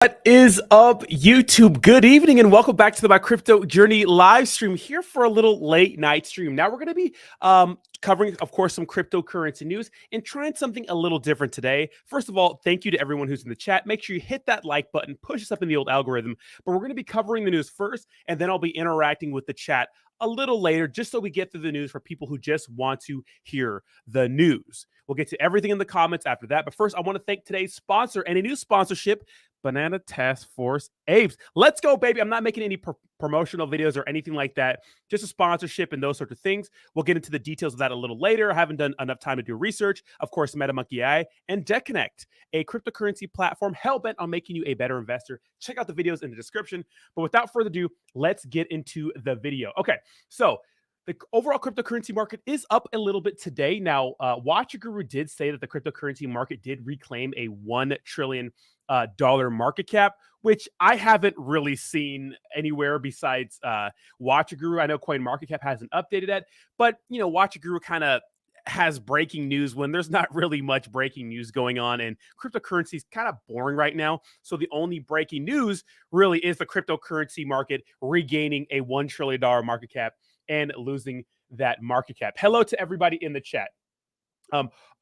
What is up, YouTube? Good evening and welcome back to the My Crypto Journey live stream here for a little late night stream. Now we're going to be covering, of course, some cryptocurrency news and trying something a little different today. First of all, thank you to everyone who's in the chat. Make sure you hit that like button, push us up in the old algorithm. But we're going to be covering the news first, and then I'll be interacting with the chat a little later, just so we get through the news for people who just want to hear the news. We'll get to everything in the comments after that. But first, I want to thank today's sponsor and a new sponsorship, Banana Task Force Apes. Let's go, baby. I'm not making any promotional videos or anything like that, just a sponsorship and those sorts of things. We'll get into the details of that a little later. I haven't done enough time to do research. Of course, MetaMonkey AI and DeConnect, a cryptocurrency platform hell-bent on making you a better investor. Check out the videos in the description. But without further ado, let's get into the video. Okay, so the overall cryptocurrency market is up a little bit today. Now, Watcher Guru did say that the cryptocurrency market did reclaim a $1 trillion market cap, which I haven't really seen anywhere besides Watcher Guru. I know CoinMarketCap hasn't updated that, but you know, Watcher Guru kind of has breaking news when there's not really much breaking news going on, and cryptocurrency is kind of boring right now. So the only breaking news really is the cryptocurrency market regaining a $1 trillion market cap and losing that market cap. Hello to everybody in the chat.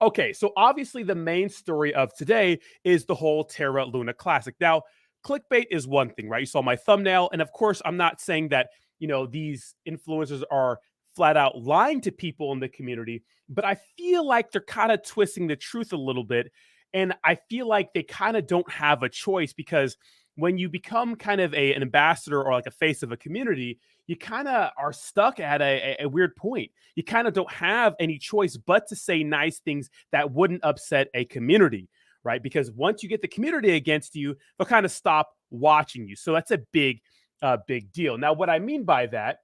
Okay, so obviously the main story of today is the whole Terra Luna Classic. Now, clickbait is one thing, right? You saw my thumbnail, and of course, I'm not saying that, you know, these influencers are flat out lying to people in the community, but I feel like they're kind of twisting the truth a little bit, and I feel like they kind of don't have a choice, because when you become kind of an ambassador or like a face of a community, you kind of are stuck at a weird point. You kind of don't have any choice but to say nice things that wouldn't upset a community, right? Because once you get the community against you, they'll kind of stop watching you. So that's a big deal. Now, what I mean by that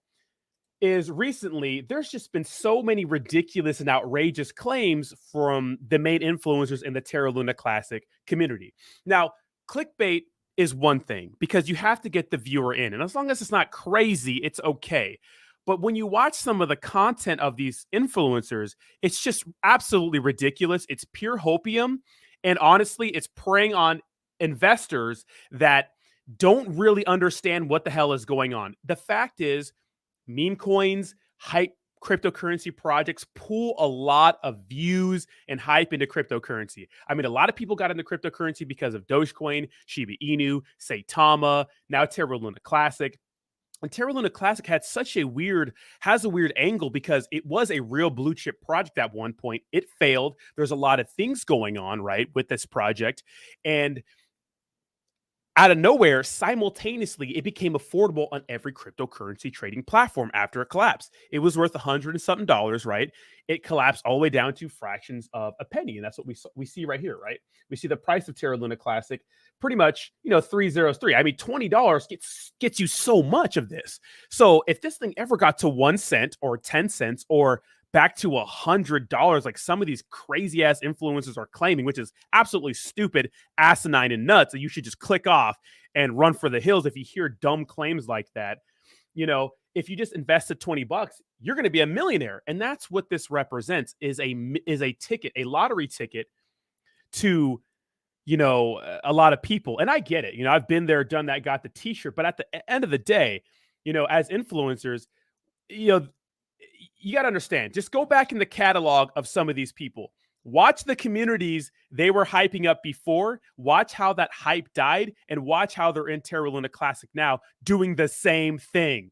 is recently there's just been so many ridiculous and outrageous claims from the main influencers in the Terra Luna Classic community. Now, clickbait is one thing, because you have to get the viewer in, and as long as it's not crazy, it's okay. But when you watch some of the content of these influencers, it's just absolutely ridiculous. It's pure hopium, and honestly, it's preying on investors that don't really understand what the hell is going on. The fact is, meme coins, hype cryptocurrency projects pull a lot of views and hype into cryptocurrency. I mean, a lot of people got into cryptocurrency because of Dogecoin, Shiba Inu, Saitama, now Terra Luna Classic. And Terra Luna Classic has a weird angle, because it was a real blue chip project at one point. It failed. There's a lot of things going on, right, with this project. And out of nowhere, simultaneously, it became affordable on every cryptocurrency trading platform after it collapsed. It was worth $100 and something, right? It collapsed all the way down to fractions of a penny, and that's what we see right here, right? We see the price of Terra Luna Classic pretty much, you know, 303. I mean, $20 gets you so much of this. So if this thing ever got to 1 cent or 10 cents or back to $100, like some of these crazy ass influencers are claiming, which is absolutely stupid, asinine, and nuts, that you should just click off and run for the hills if you hear dumb claims like that. You know, if you just invested $20, you're going to be a millionaire. And that's what this represents, is a ticket, a lottery ticket to, you know, a lot of people. And I get it. You know, I've been there, done that, got the t-shirt. But at the end of the day, you know, as influencers, you know, you got to understand, just go back in the catalog of some of these people. Watch the communities they were hyping up before. Watch how that hype died, and watch how they're in Terra Luna Classic now doing the same thing.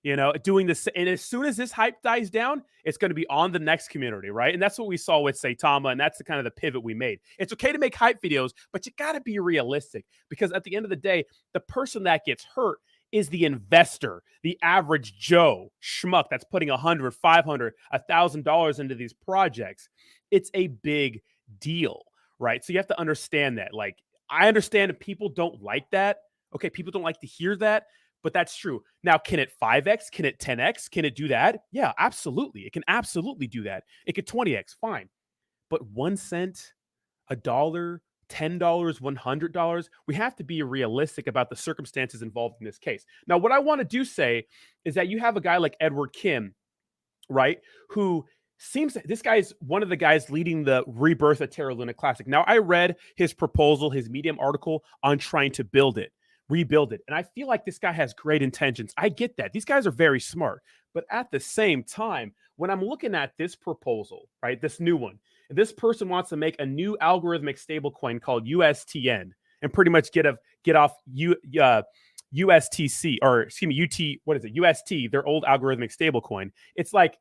You know, doing this. And as soon as this hype dies down, it's going to be on the next community, right? And that's what we saw with Saitama, and that's the kind of the pivot we made. It's okay to make hype videos, but you got to be realistic, because at the end of the day, the person that gets hurt is the investor, the average Joe schmuck that's putting $100, $500, $1,000 into these projects. It's a big deal, right? So you have to understand that. Like, I understand if people don't like that. Okay, people don't like to hear that, but that's true. Now, can it 5x? Can it 10x? Can it do that? Yeah, absolutely. It can absolutely do that. It could 20x, fine. But 1 cent, $1, $10, $100, we have to be realistic about the circumstances involved in this case. Now, what I want to say is that you have a guy like Edward Kim, right, who Seems that this guy's one of the guys leading the rebirth of Terra Luna Classic. Now, I read his proposal, his Medium article on trying to rebuild it. And I feel like this guy has great intentions. I get that. These guys are very smart. But at the same time, when I'm looking at this proposal, right, this new one, this person wants to make a new algorithmic stablecoin called USTN and pretty much get off USTC, or excuse me, UST, their old algorithmic stablecoin. It's like,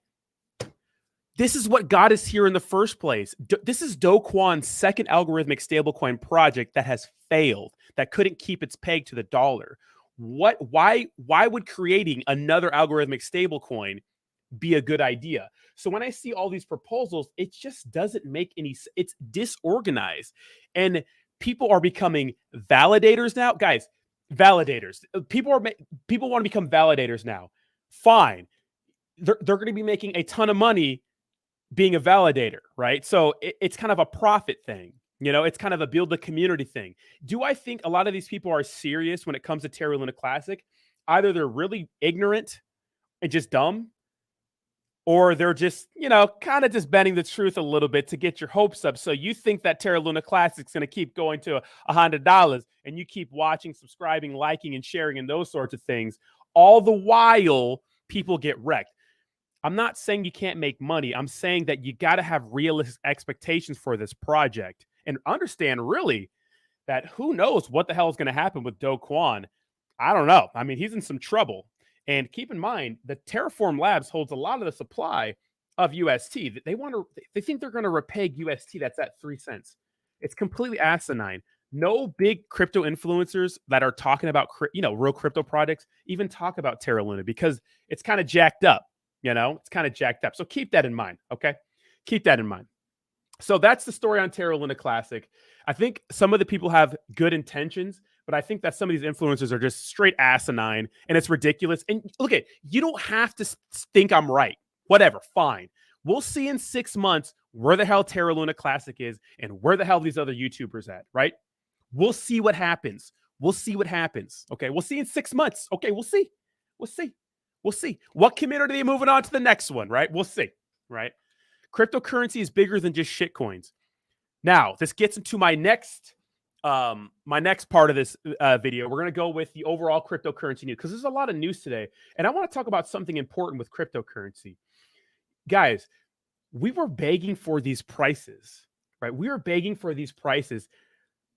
this is what got us here in the first place. This is Do Kwon's second algorithmic stablecoin project that has failed, that couldn't keep its peg to the dollar. Why would creating another algorithmic stablecoin be a good idea? So when I see all these proposals, it just doesn't make any sense. It's disorganized. And people are becoming validators now. Guys, validators. People want to become validators now. Fine. They're going to be making a ton of money being a validator, right? So it's kind of a profit thing. It's kind of a build the community thing. Do I think a lot of these people are serious when it comes to Terra Luna Classic? Either they're really ignorant and just dumb, or they're just, kind of just bending the truth a little bit to get your hopes up. So you think that Terra Luna Classic is going to keep going to $100, and you keep watching, subscribing, liking, and sharing, and those sorts of things. All the while, people get wrecked. I'm not saying you can't make money. I'm saying that you got to have realistic expectations for this project and understand really that who knows what the hell is going to happen with Do Kwon. I don't know. I mean, he's in some trouble. And keep in mind, the Terraform Labs holds a lot of the supply of UST. They think they're going to repeg UST that's at 3 cents. It's completely asinine. No big crypto influencers that are talking about, real crypto projects even talk about Terra Luna because it's kind of jacked up. It's kind of jacked up. So keep that in mind, okay? Keep that in mind. So that's the story on Terra Luna Classic. I think some of the people have good intentions, but I think that some of these influencers are just straight asinine, and it's ridiculous. And look, you don't have to think I'm right. Whatever, fine. We'll see in 6 months where the hell Terra Luna Classic is and where the hell these other YouTubers at, right? We'll see what happens. We'll see what happens, okay? We'll see in 6 months. Okay, we'll see. We'll see. We'll see. What community are you moving on to the next one, right? We'll see, right? Cryptocurrency is bigger than just shitcoins. Now, this gets into my next part of this video. We're going to go with the overall cryptocurrency news because there's a lot of news today. And I want to talk about something important with cryptocurrency. Guys, we were begging for these prices, right? We were begging for these prices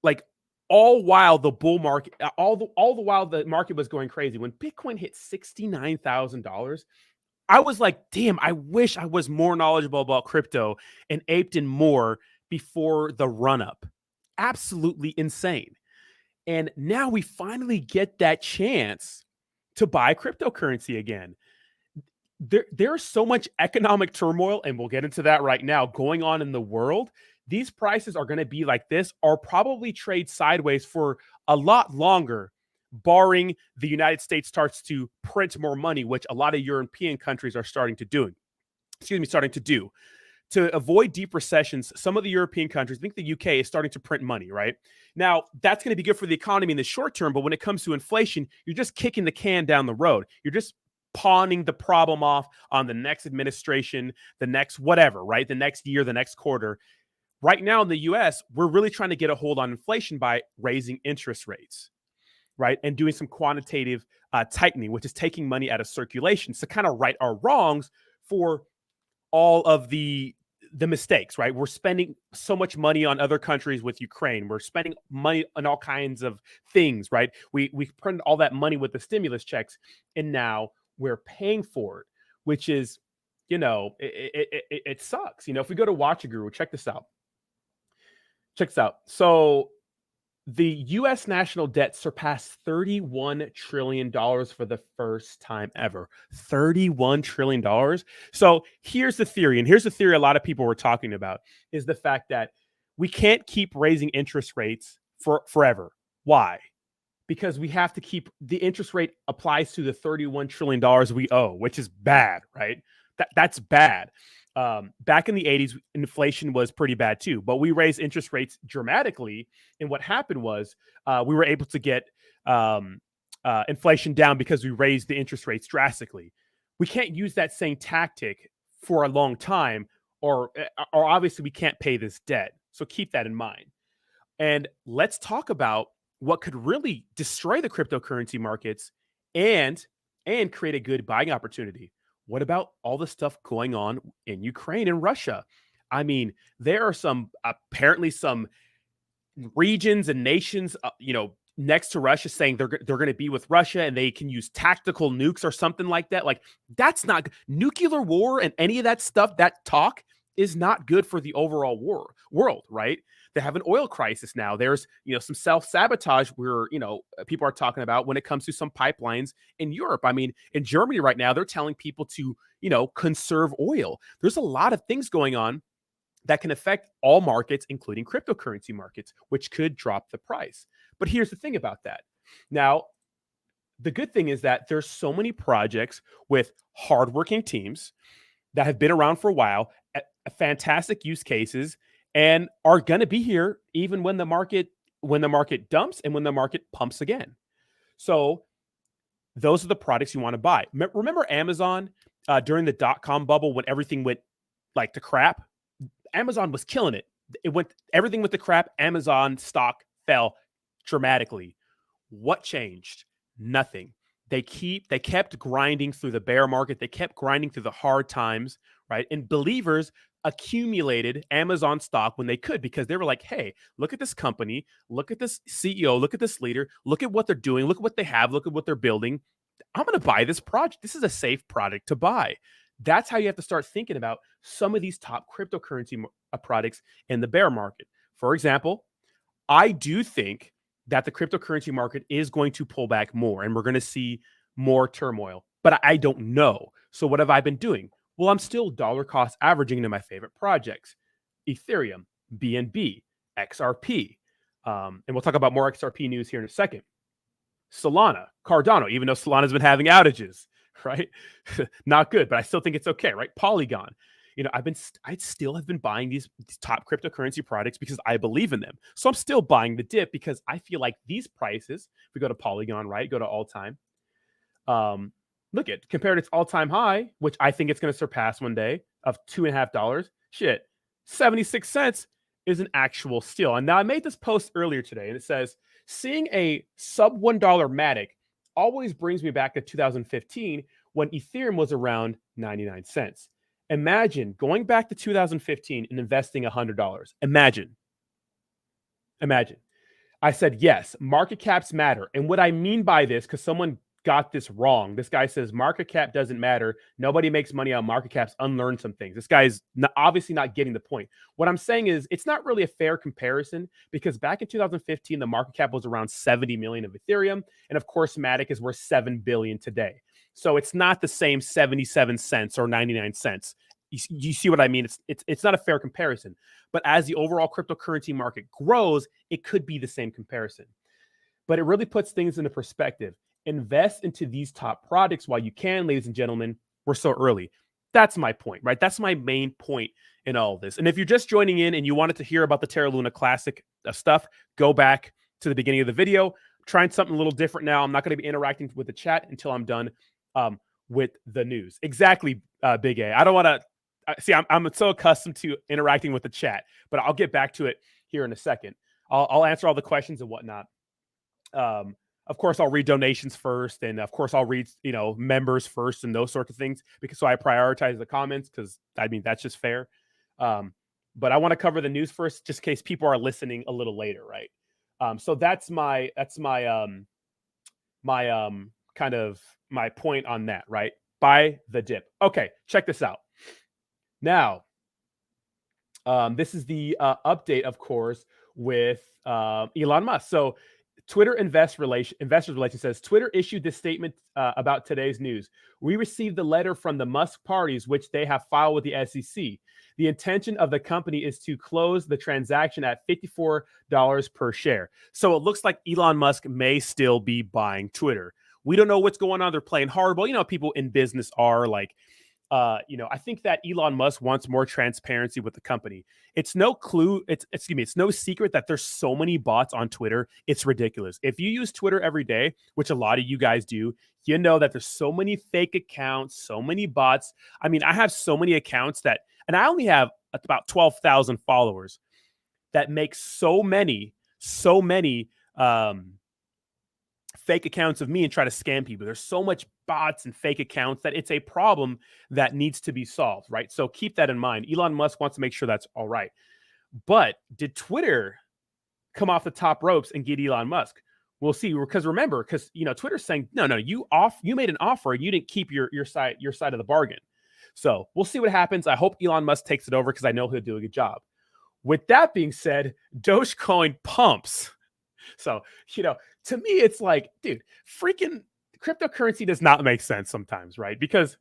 like all while the bull market, all the while the market was going crazy. When Bitcoin hit $69,000, I was like, damn, I wish I was more knowledgeable about crypto and aped in more before the run up. Absolutely insane. And now we finally get that chance to buy cryptocurrency again. There's so much economic turmoil, and we'll get into that right now, going on in the world. These prices are going to be like this, or probably trade sideways for a lot longer, barring the United States starts to print more money, which a lot of European countries are starting to do. To avoid deep recessions, some of the European countries, I think the UK is starting to print money, right? Now, that's going to be good for the economy in the short term, but when it comes to inflation, you're just kicking the can down the road. You're just pawning the problem off on the next administration, the next whatever, right? The next year, the next quarter. Right now in the US, we're really trying to get a hold on inflation by raising interest rates, right? And doing some quantitative tightening, which is taking money out of circulation to kind of right our wrongs for all of the mistakes, right? We're spending so much money on other countries with Ukraine. We're spending money on all kinds of things, right? We printed all that money with the stimulus checks, and now we're paying for it, which is, it sucks. If we go to Watch a Guru, check this out. So the U.S. national debt surpassed $31 trillion for the first time ever. $31 trillion. So here's the theory, and here's the theory a lot of people were talking about, is the fact that we can't keep raising interest rates forever. Why? Because we have to keep the interest rate applies to the $31 trillion we owe, which is bad, right? That's bad. Back in the 80s, inflation was pretty bad too, but we raised interest rates dramatically. And what happened was we were able to get inflation down because we raised the interest rates drastically. We can't use that same tactic for a long time or obviously we can't pay this debt. So keep that in mind. And let's talk about what could really destroy the cryptocurrency markets and create a good buying opportunity. What about all the stuff going on in Ukraine and Russia? I mean, there are apparently some regions and nations, next to Russia saying they're going to be with Russia and they can use tactical nukes or something like that. Like, that's not nuclear war and any of that stuff. That talk is not good for the overall world, right? They have an oil crisis now. There's, some self-sabotage where, people are talking about when it comes to some pipelines in Europe. I mean, in Germany right now, they're telling people to, conserve oil. There's a lot of things going on that can affect all markets, including cryptocurrency markets, which could drop the price. But here's the thing about that. Now, the good thing is that there's so many projects with hardworking teams that have been around for a while, fantastic use cases, and are going to be here even when the market dumps and when the market pumps again. So those are the products you want to buy. Remember Amazon during the dot-com bubble when everything went like to crap? Amazon was killing it. Everything went to crap. Amazon stock fell dramatically. What changed? Nothing. They kept grinding through the bear market. They kept grinding through the hard times, right? And believers accumulated Amazon stock when they could, because they were like, hey, look at this company, look at this CEO, look at this leader, look at what they're doing, look at what they have, look at what they're building. I'm going to buy this project. This is a safe product to buy. That's how you have to start thinking about some of these top cryptocurrency products in the bear market. For example, I do think that the cryptocurrency market is going to pull back more and we're going to see more turmoil, but I don't know. So what have I been doing? Well, I'm still dollar cost averaging into my favorite projects: Ethereum, BNB, XRP. And we'll talk about more XRP news here in a second. Solana, Cardano, even though Solana's been having outages, right? Not good, but I still think it's okay, right? Polygon. I still have been buying these top cryptocurrency products because I believe in them. So I'm still buying the dip because I feel like these prices, if we go to Polygon, right? Go to all time. Look at compared to its all-time high, which I think it's going to surpass one day, of $2.50. Shit, 76 cents is an actual steal. And now I made this post earlier today, and it says, seeing a sub $1 Matic always brings me back to 2015 when Ethereum was around 99 cents. Imagine going back to 2015 and investing $100. Imagine. I said, yes, market caps matter. And what I mean by this, because someone got this wrong. This guy says market cap doesn't matter. Nobody makes money on market caps. Unlearn some things. This guy is obviously not getting the point. What I'm saying is it's not really a fair comparison, because back in 2015, the market cap was around 70 million of Ethereum. And of course, Matic is worth 7 billion today. So it's not the same 77 cents or 99 cents. You see what I mean? It's not a fair comparison. But as the overall cryptocurrency market grows, it could be the same comparison. But it really puts things into perspective. Invest into these top products while you can, ladies and gentlemen. We're so early. That's my point, right? That's my main point in all of this. And if you're just joining in and you wanted to hear about the Terra Luna Classic stuff, go back to the beginning of the video. I'm trying something a little different now. I'm not going to be interacting with the chat until I'm done with the news. Exactly, Big A. I don't want to see. I'm so accustomed to interacting with the chat, but I'll get back to it here in a second. I'll answer all the questions and whatnot. Of course, I'll read donations first, and of course, I'll read members first and those sorts of things, because I prioritize the comments, because I mean that's just fair. But I want to cover the news first, just in case people are listening a little later, right? So that's my kind of my point on that, right? Buy the dip. Okay, check this out. Now, this is the update, of course, with Elon Musk. So Twitter Investors Relations says, Twitter issued this statement about today's news. We received the letter from the Musk parties, which they have filed with the SEC. The intention of the company is to close the transaction at $54 per share. So it looks like Elon Musk may still be buying Twitter. We don't know what's going on. They're playing hardball. People in business are like, I think that Elon Musk wants more transparency with the company. It's no secret that there's so many bots on Twitter. It's ridiculous. If you use Twitter every day, which a lot of you guys do, you know that there's so many fake accounts, so many bots. I mean, I have so many accounts that And I only have about 12,000 followers that make so many fake accounts of me and try to scam people. There's so much bots and fake accounts that it's a problem that needs to be solved, right? So keep that in mind. Elon Musk wants to make sure that's all right. But did Twitter come off the top ropes and get Elon Musk? We'll see. Because remember, Twitter's saying, no, you made an offer, you didn't keep your side of the bargain. So we'll see what happens. I hope Elon Musk takes it over because I know he'll do a good job. With that being said, Dogecoin pumps. So, to me, it's like, dude, freaking cryptocurrency does not make sense sometimes, right? Because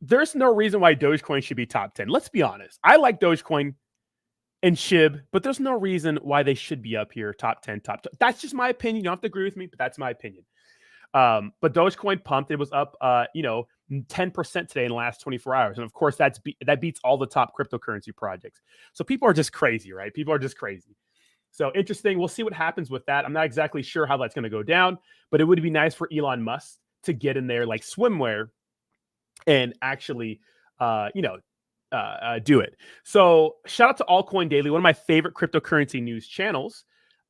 there's no reason why Dogecoin should be top 10. Let's be honest. I like Dogecoin and SHIB, but there's no reason why they should be up here, top 10, top 10. That's just my opinion. You don't have to agree with me, but that's my opinion. But Dogecoin pumped. It was up, 10% today in the last 24 hours. And of course, that beats all the top cryptocurrency projects. So people are just crazy, right? People are just crazy. So interesting. We'll see what happens with that. I'm not exactly sure how that's going to go down, but it would be nice for Elon Musk to get in there like swimwear and actually, do it. So shout out to Altcoin Daily, one of my favorite cryptocurrency news channels.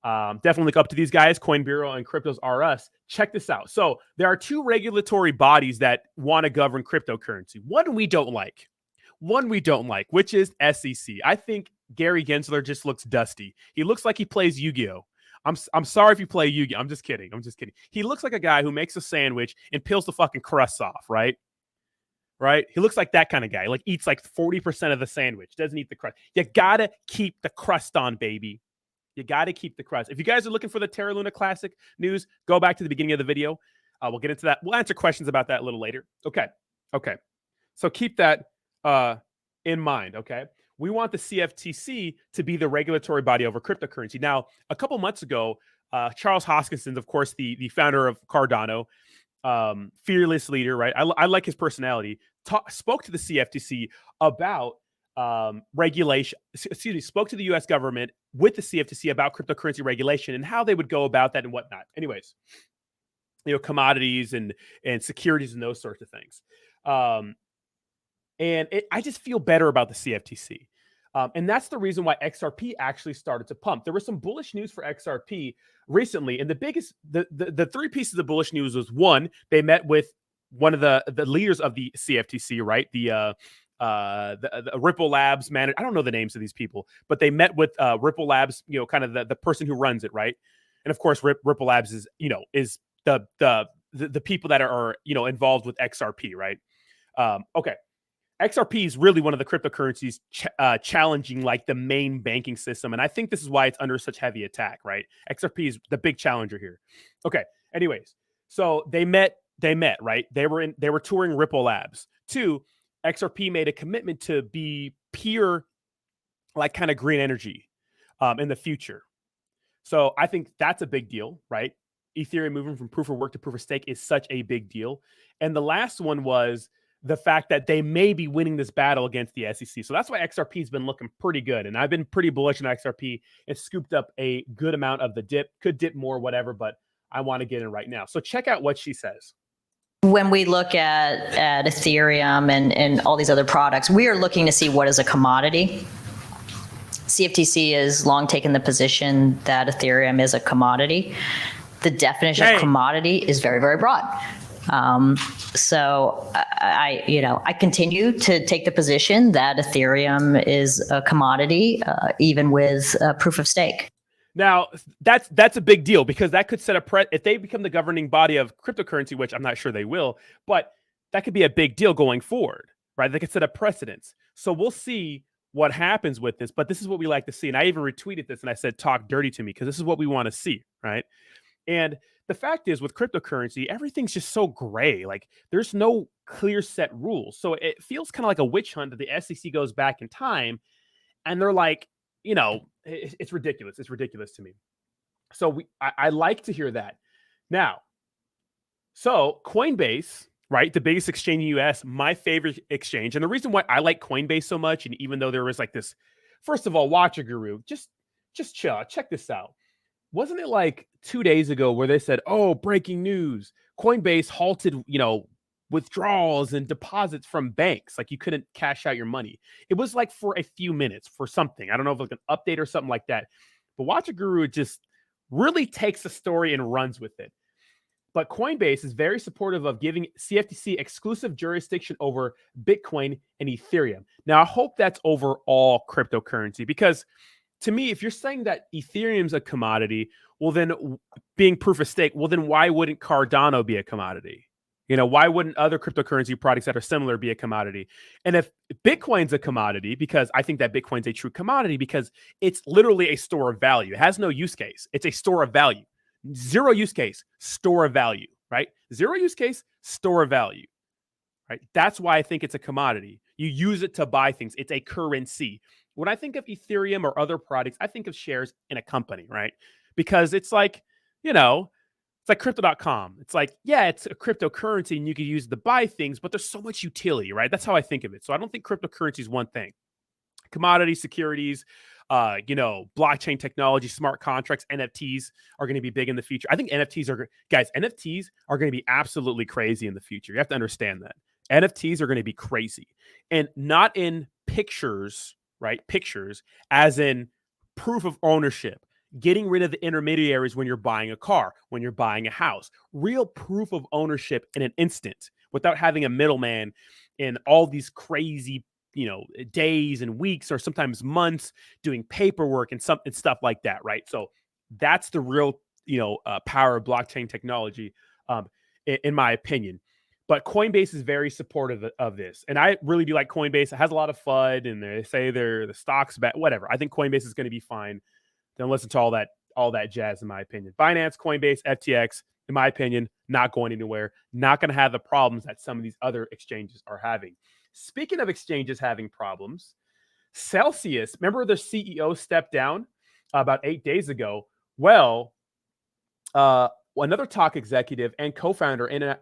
Definitely look up to these guys, Coin Bureau and Cryptos R Us. Check this out. So there are two regulatory bodies that want to govern cryptocurrency. One we don't like, which is SEC. I think Gary Gensler just looks dusty. He looks like he plays Yu-Gi-Oh! I'm sorry if you play Yu-Gi-Oh! I'm just kidding. He looks like a guy who makes a sandwich and peels the fucking crust off, right? Right? He looks like that kind of guy. Like eats like 40% of the sandwich. Doesn't eat the crust. You gotta keep the crust on, baby. You gotta keep the crust. If you guys are looking for the Terra Luna Classic news, go back to the beginning of the video. We'll get into that. We'll answer questions about that a little later. Okay. So keep that in mind, okay? We want the CFTC to be the regulatory body over cryptocurrency. Now, a couple months ago, Charles Hoskinson, of course, the founder of Cardano, fearless leader, right? I like his personality. Spoke to the CFTC about regulation. Spoke to the U.S. government with the CFTC about cryptocurrency regulation and how they would go about that and whatnot. Anyways, commodities and securities and those sorts of things. I just feel better about the CFTC. And that's the reason why XRP actually started to pump. There was some bullish news for XRP recently. And the three pieces of bullish news was, one, they met with one of the leaders of the CFTC, right? The Ripple Labs manager. I don't know the names of these people, but they met with Ripple Labs, kind of the person who runs it, right? And of course, Ripple Labs is the people that are involved with XRP, right? Okay. XRP is really one of the cryptocurrencies challenging like the main banking system. And I think this is why it's under such heavy attack, right? XRP is the big challenger here. Okay. Anyways, so they met, right? They were touring Ripple Labs. Two, XRP made a commitment to be pure, like kind of green energy in the future. So I think that's a big deal, right? Ethereum moving from proof of work to proof of stake is such a big deal. And the last one was the fact that they may be winning this battle against the SEC. So that's why XRP has been looking pretty good. And I've been pretty bullish on XRP. It's scooped up a good amount of the dip. Could dip more, whatever, but I want to get in right now. So check out what she says. When we look at Ethereum and all these other products, we are looking to see what is a commodity. CFTC has long taken the position that Ethereum is a commodity. The definition of commodity is very, very broad. So I continue to take the position that Ethereum is a commodity, even with proof of stake. Now, that's a big deal because that could set a if they become the governing body of cryptocurrency, which I'm not sure they will, but that could be a big deal going forward, right? They could set a precedence. So we'll see what happens with this, but this is what we like to see. And I even retweeted this and I said, talk dirty to me because this is what we want to see, right? And the fact is with cryptocurrency, everything's just so gray. Like there's no clear set rules. So it feels kind of like a witch hunt that the SEC goes back in time and they're like, it's ridiculous. It's ridiculous to me. So I like to hear that. Now, so Coinbase, right? The biggest exchange in the US, my favorite exchange. And the reason why I like Coinbase so much, and even though there was like this, first of all, watch a guru, just chill. Check this out. Wasn't it like 2 days ago where they said, oh, breaking news, Coinbase halted, withdrawals and deposits from banks. Like you couldn't cash out your money. It was like for a few minutes for something. I don't know if like an update or something like that. But Watch a Guru just really takes the story and runs with it. But Coinbase is very supportive of giving CFTC exclusive jurisdiction over Bitcoin and Ethereum. Now, I hope that's over all cryptocurrency, because to me, if you're saying that Ethereum's a commodity, well, then being proof of stake, well, then why wouldn't Cardano be a commodity? Why wouldn't other cryptocurrency products that are similar be a commodity? And if Bitcoin's a commodity, because I think that Bitcoin's a true commodity because it's literally a store of value. It has no use case. It's a store of value. Zero use case, store of value, right? Zero use case, store of value, right? That's why I think it's a commodity. You use it to buy things. It's a currency. When I think of Ethereum or other products, I think of shares in a company, right? Because it's like, it's like crypto.com. It's like, yeah, it's a cryptocurrency and you can use it to buy things, but there's so much utility, right? That's how I think of it. So I don't think cryptocurrency is one thing. Commodity, securities, blockchain technology, smart contracts, NFTs are going to be big in the future. I think NFTs are going to be absolutely crazy in the future. You have to understand that. NFTs are going to be crazy, and not in pictures, right? Pictures as in proof of ownership, getting rid of the intermediaries when you're buying a car, when you're buying a house, real proof of ownership in an instant without having a middleman in all these crazy days and weeks or sometimes months doing paperwork and stuff like that, right? So that's the real, power of blockchain technology, in my opinion. But Coinbase is very supportive of this, and I really do like Coinbase. It has a lot of FUD, and they say the stock's bad, whatever. I think Coinbase is going to be fine. Don't listen to all that jazz, in my opinion. Binance, Coinbase, FTX, in my opinion, not going anywhere. Not going to have the problems that some of these other exchanges are having. Speaking of exchanges having problems, Celsius, remember their CEO stepped down about 8 days ago? Well, another top executive and co-founder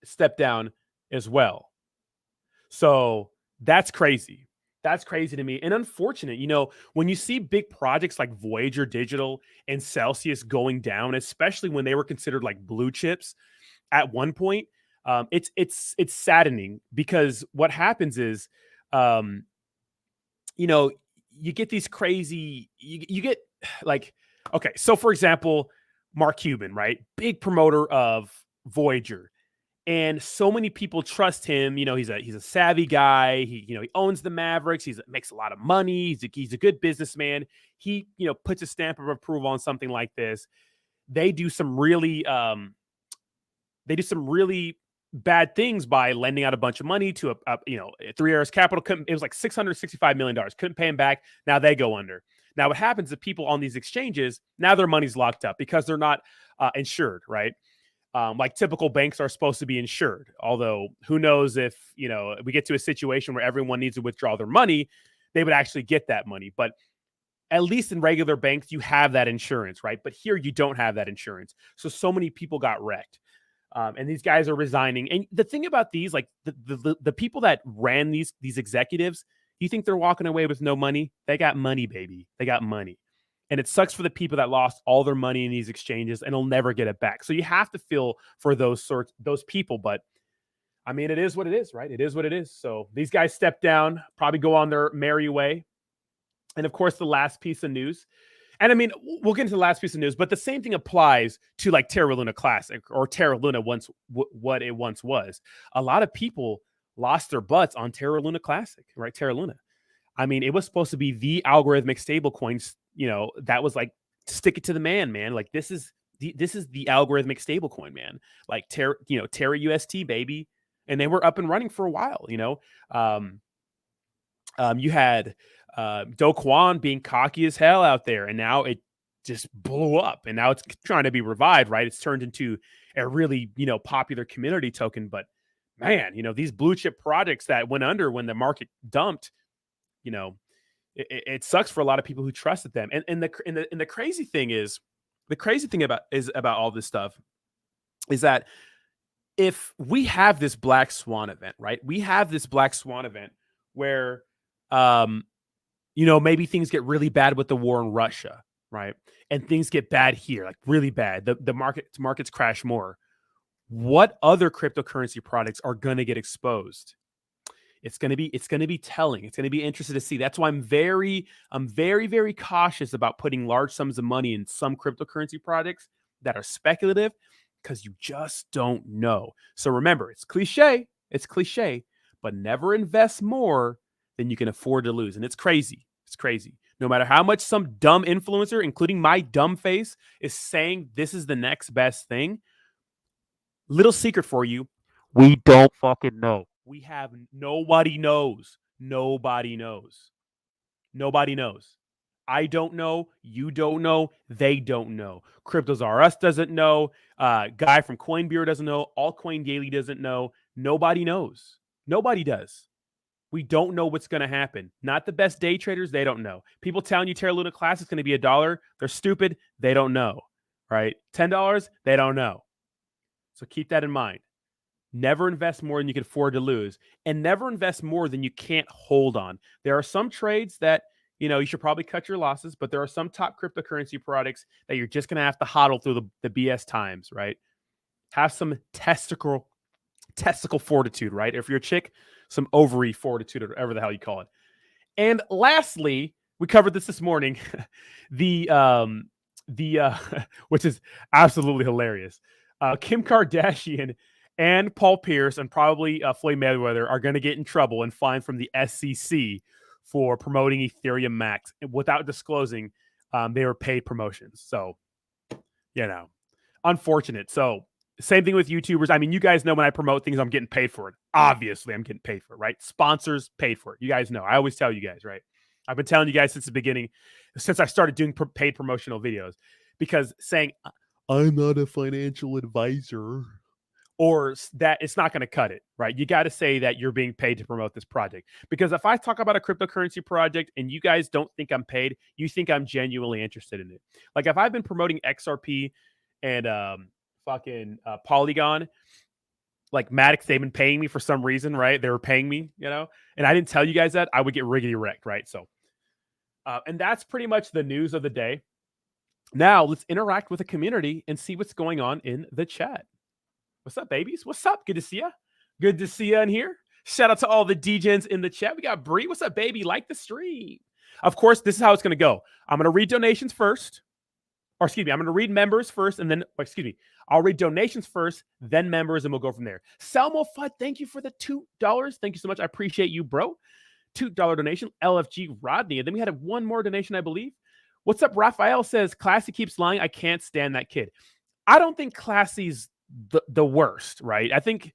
stepped down as well. So that's crazy. That's crazy to me and unfortunate. When you see big projects like Voyager Digital and Celsius going down, especially when they were considered like blue chips at one point, it's saddening, because what happens is, you get these crazy, you get like, okay, so for example, Mark Cuban, right? Big promoter of Voyager. And so many people trust him. He's a savvy guy. He owns the Mavericks. He makes a lot of money. He's a good businessman. He puts a stamp of approval on something like this. They do some really bad things by lending out a bunch of money to a 3 Arrows Capital. It was like $665 million. Couldn't pay him back. Now they go under. Now what happens to people on these exchanges? Now their money's locked up because they're not insured, right? Like typical banks are supposed to be insured. Although who knows if, we get to a situation where everyone needs to withdraw their money, they would actually get that money. But at least in regular banks, you have that insurance, right? But here you don't have that insurance. So many people got wrecked. And these guys are resigning. And the thing about these, like the people that ran these executives, you think they're walking away with no money? They got money, baby. They got money. And it sucks for the people that lost all their money in these exchanges and will never get it back. So you have to feel for those people. But I mean, it is what it is, right? It is what it is. So these guys step down, probably go on their merry way. And of course, the last piece of news. And I mean, we'll get into the last piece of news, but the same thing applies to like Terra Luna Classic or Terra Luna what it once was. A lot of people lost their butts on Terra Luna Classic, right? Terra Luna. I mean, it was supposed to be the algorithmic stablecoins, that was like, stick it to the man. Like this is the algorithmic stablecoin, man. Like Terra UST, baby. And they were up and running for a while, you had Do Kwon being cocky as hell out there, and now it just blew up, and now it's trying to be revived, right? It's turned into a really, popular community token. But man, these blue chip projects that went under when the market dumped, it sucks for a lot of people who trusted them. And the crazy thing about all this stuff is that if we have this black swan event, right? We have this black swan event where maybe things get really bad with the war in Russia, right? And things get bad here, like really bad. The markets crash more. what other cryptocurrency products are going to get exposed? It's going to be telling. It's going to be interesting to see. That's why I'm very, very cautious about putting large sums of money in some cryptocurrency products that are speculative, because you just don't know. So remember, it's cliche, but never invest more than you can afford to lose. And it's crazy. It's crazy. No matter how much some dumb influencer, including my dumb face, is saying this is the next best thing, little secret for you, we don't fucking know. We have nobody knows. Nobody knows. Nobody knows. I don't know. You don't know. They don't know. Cryptos R Us doesn't know. Guy from Coinbeer doesn't know. Altcoin Daily doesn't know. Nobody knows. Nobody does. We don't know what's going to happen. Not the best day traders. They don't know. People telling you Terra Luna class is going to be $1. They're stupid. They don't know. Right? $10. They don't know. So keep that in mind. Never invest more than you can afford to lose, and never invest more than you can't hold on. There are some trades that, you should probably cut your losses, but there are some top cryptocurrency products that you're just going to have to hodl through the BS times, right? Have some testicle fortitude, right? If you're a chick, some ovary fortitude, or whatever the hell you call it. And lastly, we covered this morning, the which is absolutely hilarious. Kim Kardashian and Paul Pierce and probably Floyd Mayweather are going to get in trouble and fined from the SEC for promoting Ethereum Max without disclosing they were paid promotions. So, unfortunate. So, same thing with YouTubers. I mean, you guys know when I promote things, I'm getting paid for it. Obviously, I'm getting paid for it, right? Sponsors paid for it. You guys know. I always tell you guys, right? I've been telling you guys since the beginning, since I started doing paid promotional videos, because saying, I'm not a financial advisor, or that it's not going to cut it, right? You got to say that you're being paid to promote this project. Because if I talk about a cryptocurrency project and you guys don't think I'm paid, you think I'm genuinely interested in it. Like if I've been promoting XRP and Polygon, like Maddox, they've been paying me for some reason, right? They were paying me, and I didn't tell you guys that, I would get riggedy wrecked, right? So, and that's pretty much the news of the day. Now let's interact with the community and see what's going on in the chat. What's up, babies? What's up? Good to see you. Good to see you in here. Shout out to all the DJs in the chat. We got Bree. What's up, baby? Like the stream. Of course, this is how it's going to go. I'm going to read donations first. Or excuse me, I'm going to read members first, and then, I'll read donations first, then members, and we'll go from there. Selmo Fudd, thank you for the $2. Thank you so much. I appreciate you, bro. $2 donation. LFG Rodney. And then we had one more donation, I believe. What's up, Raphael says, Classy keeps lying. I can't stand that kid. I don't think Classy's the worst, right? I think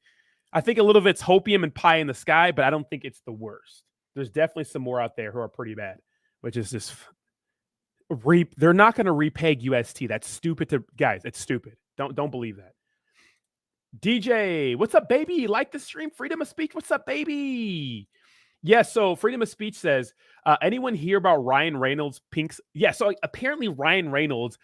a little of it's hopium and pie in the sky, but I don't think it's the worst. There's definitely some more out there who are pretty bad, which is just they're not going to repeg UST. That's stupid guys. It's stupid. Don't believe that. DJ, what's up, baby? Like the stream. Freedom of speech. What's up, baby? Yeah, so Freedom of Speech says, anyone hear about Ryan Reynolds' Pinks? Yeah, so apparently Ryan Reynolds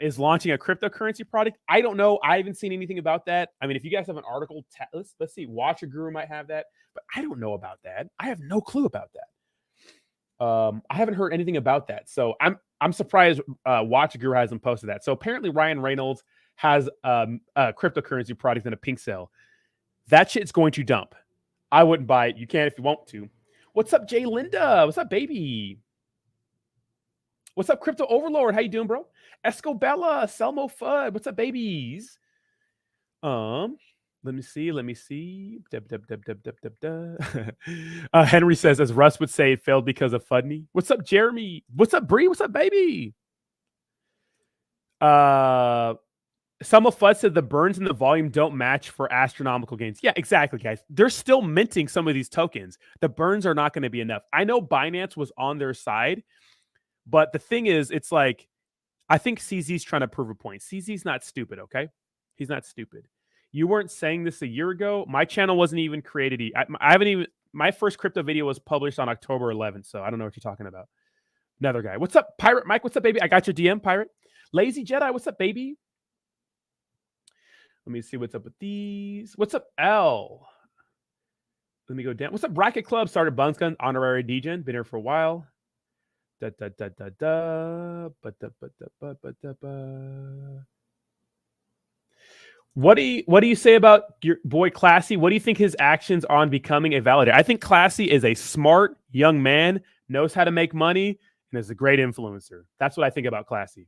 is launching a cryptocurrency product. I don't know. I haven't seen anything about that. I mean, if you guys have an article, let's see. Watcher Guru might have that, but I don't know about that. I have no clue about that. I haven't heard anything about that. So I'm surprised Watcher Guru hasn't posted that. So apparently Ryan Reynolds has a cryptocurrency product in a pink cell. That shit's going to dump. I wouldn't buy it. You can if you want to. What's up, Jay Linda? What's up, baby? What's up, Crypto Overlord? How you doing, bro? Escobella, Selmo Fudd. What's up, babies? Let me see. Henry says, as Russ would say, it failed because of Fudney. What's up, Jeremy? What's up, Bree? What's up, baby? Selmo Fudd said the burns in the volume don't match for astronomical gains. Yeah, exactly, guys. They're still minting some of these tokens. The burns are not going to be enough. I know Binance was on their side, but the thing is, it's like, I think CZ's trying to prove a point. CZ's not stupid, okay? He's not stupid. You weren't saying this a year ago. My channel wasn't even created. I haven't even, my first crypto video was published on October 11th, so I don't know what you're talking about. Another guy. What's up, Pirate Mike? What's up, baby? I got your DM, Pirate. Lazy Jedi, what's up, baby? Let me see what's up with these. What's up, L? Let me go down. What's up, Bracket Club? Started Buns Gun, honorary DGen. Been here for a while. What do you say about your boy Classy? What do you think his actions on becoming a validator? I think Classy is a smart young man, knows how to make money, and is a great influencer. That's what I think about Classy.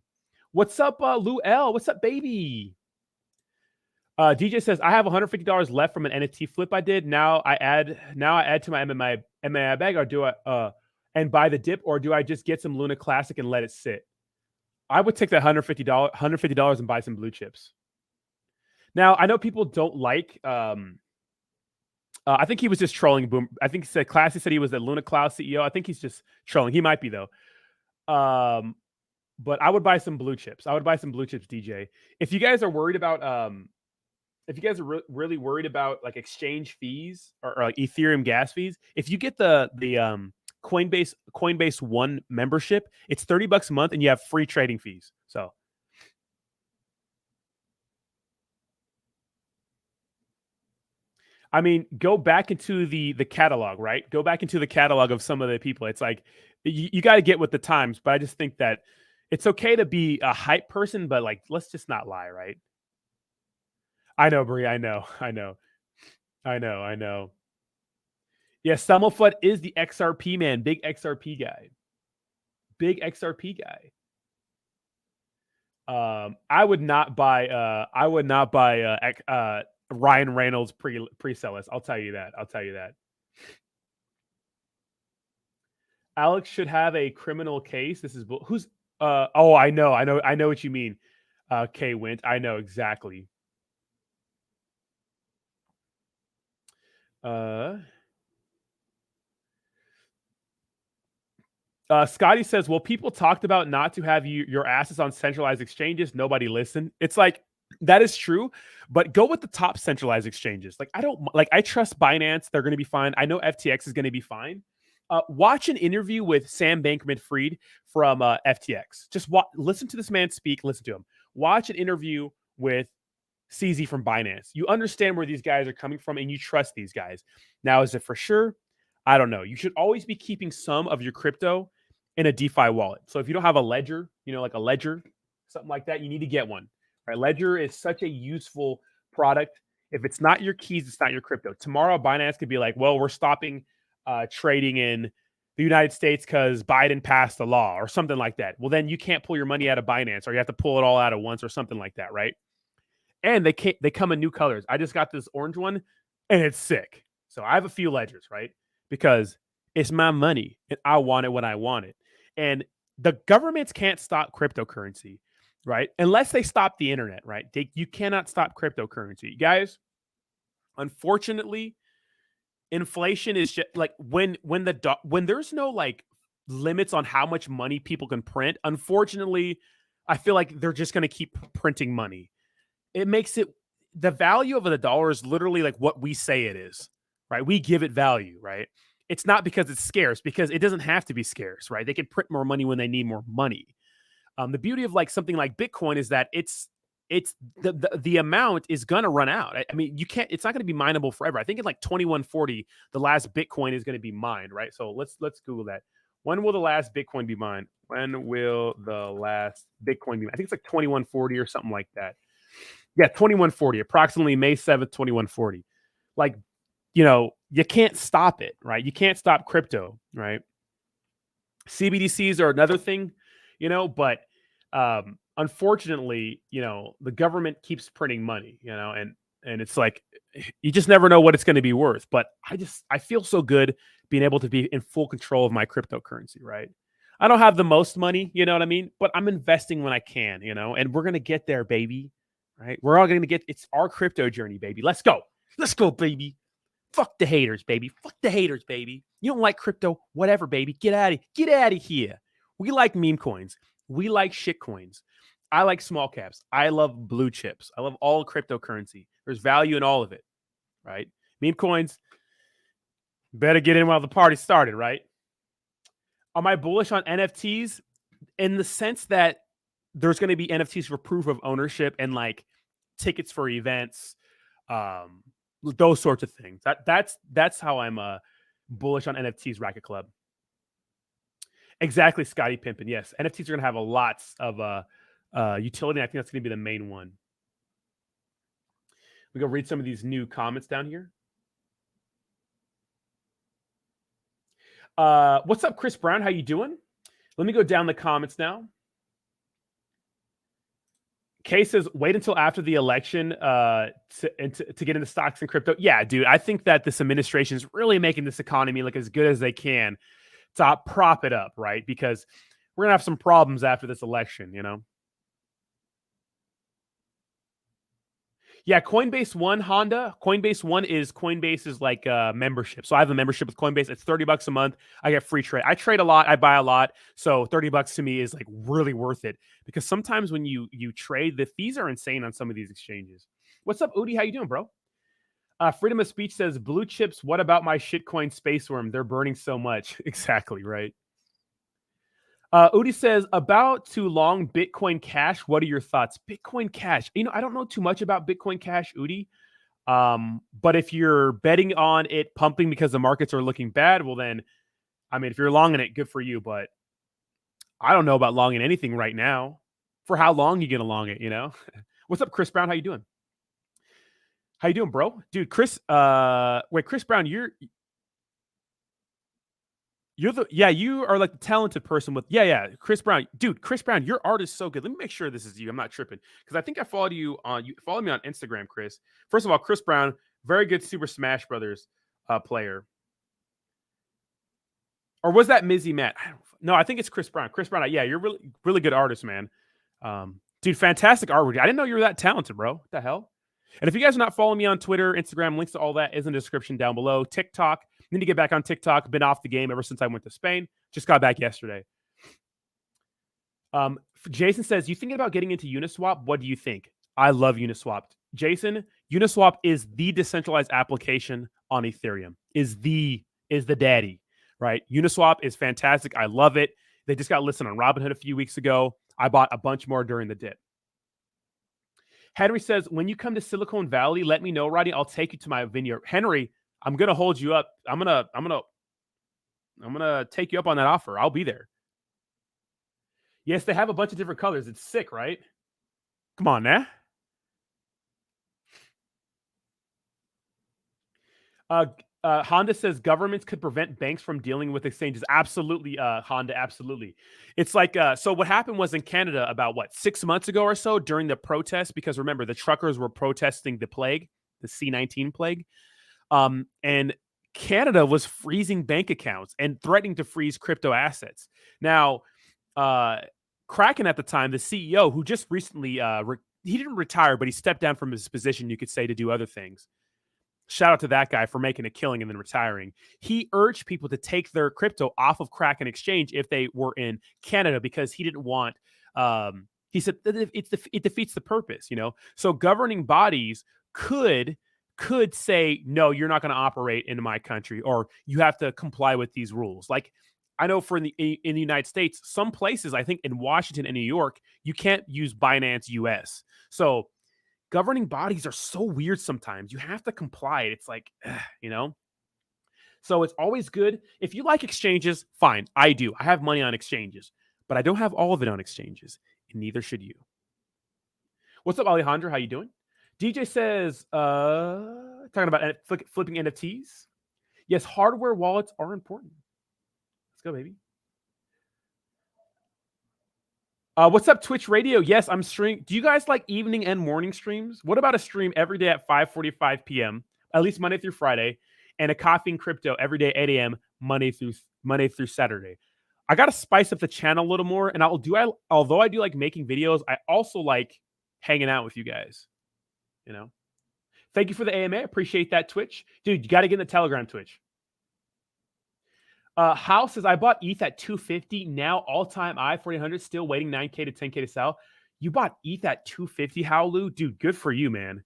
What's up, Lou L? What's up, baby? DJ says I have $150 left from an NFT flip I did. Now I add to my MMI bag, or do I and buy the dip, or do I just get some Luna Classic and let it sit? I would take that $150 and buy some blue chips. Now, I know people don't like. I think he was just trolling. Boom. I think he said Classy said he was the Luna Cloud CEO. I think he's just trolling. He might be though. But I would buy some blue chips. I would buy some blue chips, DJ. If you guys are worried about, if you guys are really worried about like exchange fees or like Ethereum gas fees, if you get the Coinbase One membership, it's $30 a month and you have free trading fees. So. I mean, go back into the catalog, right? Go back into the catalog of some of the people. It's like you got to get with the times, but I just think that it's okay to be a hype person, but like let's just not lie, right? I know, Brie. I know. Yeah, Stumblefoot is the XRP man, big XRP guy. I would not buy. Ryan Reynolds pre-sell us. I'll tell you that. Alex should have a criminal case. This is who's oh, I know what you mean. K Wint. I know exactly. Scotty says, well, people talked about not to have your assets on centralized exchanges. Nobody listened. It's like, that is true, but go with the top centralized exchanges. Like, I trust Binance. They're going to be fine. I know FTX is going to be fine. Watch an interview with Sam Bankman-Fried from FTX. Just listen to this man speak. Listen to him. Watch an interview with CZ from Binance. You understand where these guys are coming from and you trust these guys. Now, is it for sure? I don't know. You should always be keeping some of your crypto in a DeFi wallet. So if you don't have a ledger, like a ledger, something like that, you need to get one. Right? Ledger is such a useful product. If it's not your keys, it's not your crypto. Tomorrow, Binance could be like, well, we're stopping trading in the United States because Biden passed a law or something like that. Well, then you can't pull your money out of Binance, or you have to pull it all out at once or something like that, right? And they come in new colors. I just got this orange one, and it's sick. So I have a few ledgers, right? Because it's my money, and I want it when I want it. And the governments can't stop cryptocurrency, right? Unless they stop the internet, right? You cannot stop cryptocurrency. Guys, unfortunately, inflation is just like when there's no like limits on how much money people can print. Unfortunately, I feel like they're just going to keep printing money. It makes it, the value of the dollar is literally like what we say it is, right? We give it value, right? It's not because it's scarce, because it doesn't have to be scarce, right? They can print more money when they need more money. The beauty of like something like Bitcoin is that it's the amount is gonna run out. I mean, it's not gonna be mineable forever. I think in like 2140, the last Bitcoin is gonna be mined, right? So let's Google that. When will the last Bitcoin be mined? When will the last Bitcoin be mined? I think it's like 2140 or something like that. Yeah, 2140, approximately May 7th, 2140. Like, you can't stop it, right? You can't stop crypto, right? CBDCs are another thing, but unfortunately, the government keeps printing money, and it's like, you just never know what it's going to be worth. But I feel so good being able to be in full control of my cryptocurrency, right? I don't have the most money, you know what I mean? But I'm investing when I can, and we're going to get there, baby. Right? We're all going to get, it's our crypto journey, baby. Let's go, baby. Fuck the haters, baby. You don't like crypto, whatever, baby. Get out of here. We like meme coins. We like shit coins. I like small caps. I love blue chips. I love all cryptocurrency. There's value in all of it, right? Meme coins, better get in while the party started, right? Am I bullish on NFTs? In the sense that there's going to be NFTs for proof of ownership and like tickets for events, those sorts of things. That's how I'm bullish on NFTs. Racket Club. Exactly, Scotty Pimpin. Yes, NFTs are going to have a lots of utility. I think that's going to be the main one. We go read some of these new comments down here. What's up, Chris Brown? How you doing? Let me go down the comments now. Kay says, wait until after the election to get into stocks and crypto. Yeah, dude, I think that this administration is really making this economy look as good as they can to prop it up, right? Because we're going to have some problems after this election, you know? Yeah, Coinbase One, Honda. Coinbase One is Coinbase's like membership. So I have a membership with Coinbase. It's $30 a month. I get free trade. I trade a lot. I buy a lot. So $30 to me is like really worth it because sometimes when you trade, the fees are insane on some of these exchanges. What's up, Udi? How you doing, bro? Freedom of Speech says, blue chips, what about my shitcoin space worm? They're burning so much. Exactly, right? Udi says, about to long Bitcoin Cash. What are your thoughts? Bitcoin Cash. You know, I don't know too much about Bitcoin Cash, Udi. But if you're betting on it pumping because the markets are looking bad, well then, I mean, if you're longing it, good for you. But I don't know about longing anything right now. For how long you gonna long it, you know? What's up, Chris Brown? How you doing? How you doing, bro? Dude, Chris Brown, you are like the talented person with, Chris Brown. Dude, Chris Brown, your art is so good. Let me make sure this is you. I'm not tripping because I think I followed you follow me on Instagram, Chris. First of all, Chris Brown, very good Super Smash Brothers player. Or was that Mizzy Matt? No, I think it's Chris Brown. Chris Brown, yeah, you're really, really good artist, man. Dude, fantastic artwork. I didn't know you were that talented, bro. What the hell? And if you guys are not following me on Twitter, Instagram, links to all that is in the description down below. TikTok, need to get back on TikTok. Been off the game ever since I went to Spain. Just got back yesterday. Jason says, you thinking about getting into Uniswap? What do you think? I love Uniswap. Jason, Uniswap is the decentralized application on Ethereum. Is the daddy, right? Uniswap is fantastic. I love it. They just got listed on Robinhood a few weeks ago. I bought a bunch more during the dip. Henry says, when you come to Silicon Valley, let me know, Roddy. I'll take you to my vineyard. Henry, I'm gonna hold you up. I'm gonna take you up on that offer. I'll be there. Yes, they have a bunch of different colors. It's sick, right? Come on, man. Honda says governments could prevent banks from dealing with exchanges. Absolutely, Honda, absolutely. It's like, so what happened was in Canada about, 6 months ago or so during the protests, because remember, the truckers were protesting the plague, the C-19 plague. And Canada was freezing bank accounts and threatening to freeze crypto assets. Now, Kraken at the time, the CEO, who just recently, he didn't retire, but he stepped down from his position, you could say, to do other things. Shout out to that guy for making a killing and then retiring. He urged people to take their crypto off of Kraken Exchange if they were in Canada because he didn't want, he said it defeats the purpose, you know? So governing bodies could say, no, you're not going to operate in my country, or you have to comply with these rules. Like, I know in the United States, some places, I think in Washington and New York, you can't use Binance US. So governing bodies are so weird sometimes. You have to comply. It's like, you know? So it's always good. If you like exchanges, fine. I do. I have money on exchanges, but I don't have all of it on exchanges, and neither should you. What's up, Alejandro? How you doing? DJ says, talking about flipping NFTs. Yes, hardware wallets are important. Let's go, baby. What's up, Twitch Radio? Yes, I'm streaming. Do you guys like evening and morning streams? What about a stream every day at 5:45 p.m., at least Monday through Friday, and a coffee and crypto every day 8 a.m. Monday through Saturday? I got to spice up the channel a little more, and although I do like making videos, I also like hanging out with you guys. You know? Thank you for the AMA. Appreciate that, Twitch. Dude, you got to get in the Telegram Twitch. House says, I bought ETH at 250. Now all-time high, 4,800. Still waiting 9K to 10K to sell. You bought ETH at 250, Howlu? Dude, good for you, man.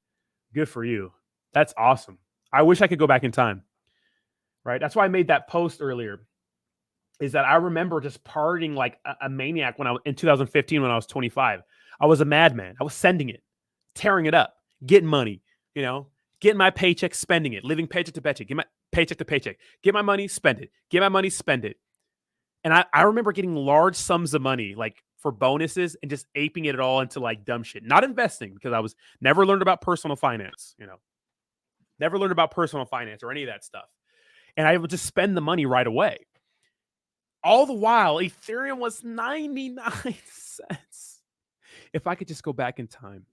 Good for you. That's awesome. I wish I could go back in time. Right? That's why I made that post earlier. Is that I remember just partying like a maniac in 2015 when I was 25. I was a madman. I was sending it, tearing it up, getting money, you know, getting my paycheck, spending it, living paycheck to paycheck, get my paycheck to paycheck, get my money, spend it, get my money, spend it. And I remember getting large sums of money, like for bonuses and just aping it all into like dumb shit. Not investing, because I was never learned about personal finance, never learned about personal finance or any of that stuff. And I would just spend the money right away. All the while, Ethereum was 99 cents. If I could just go back in time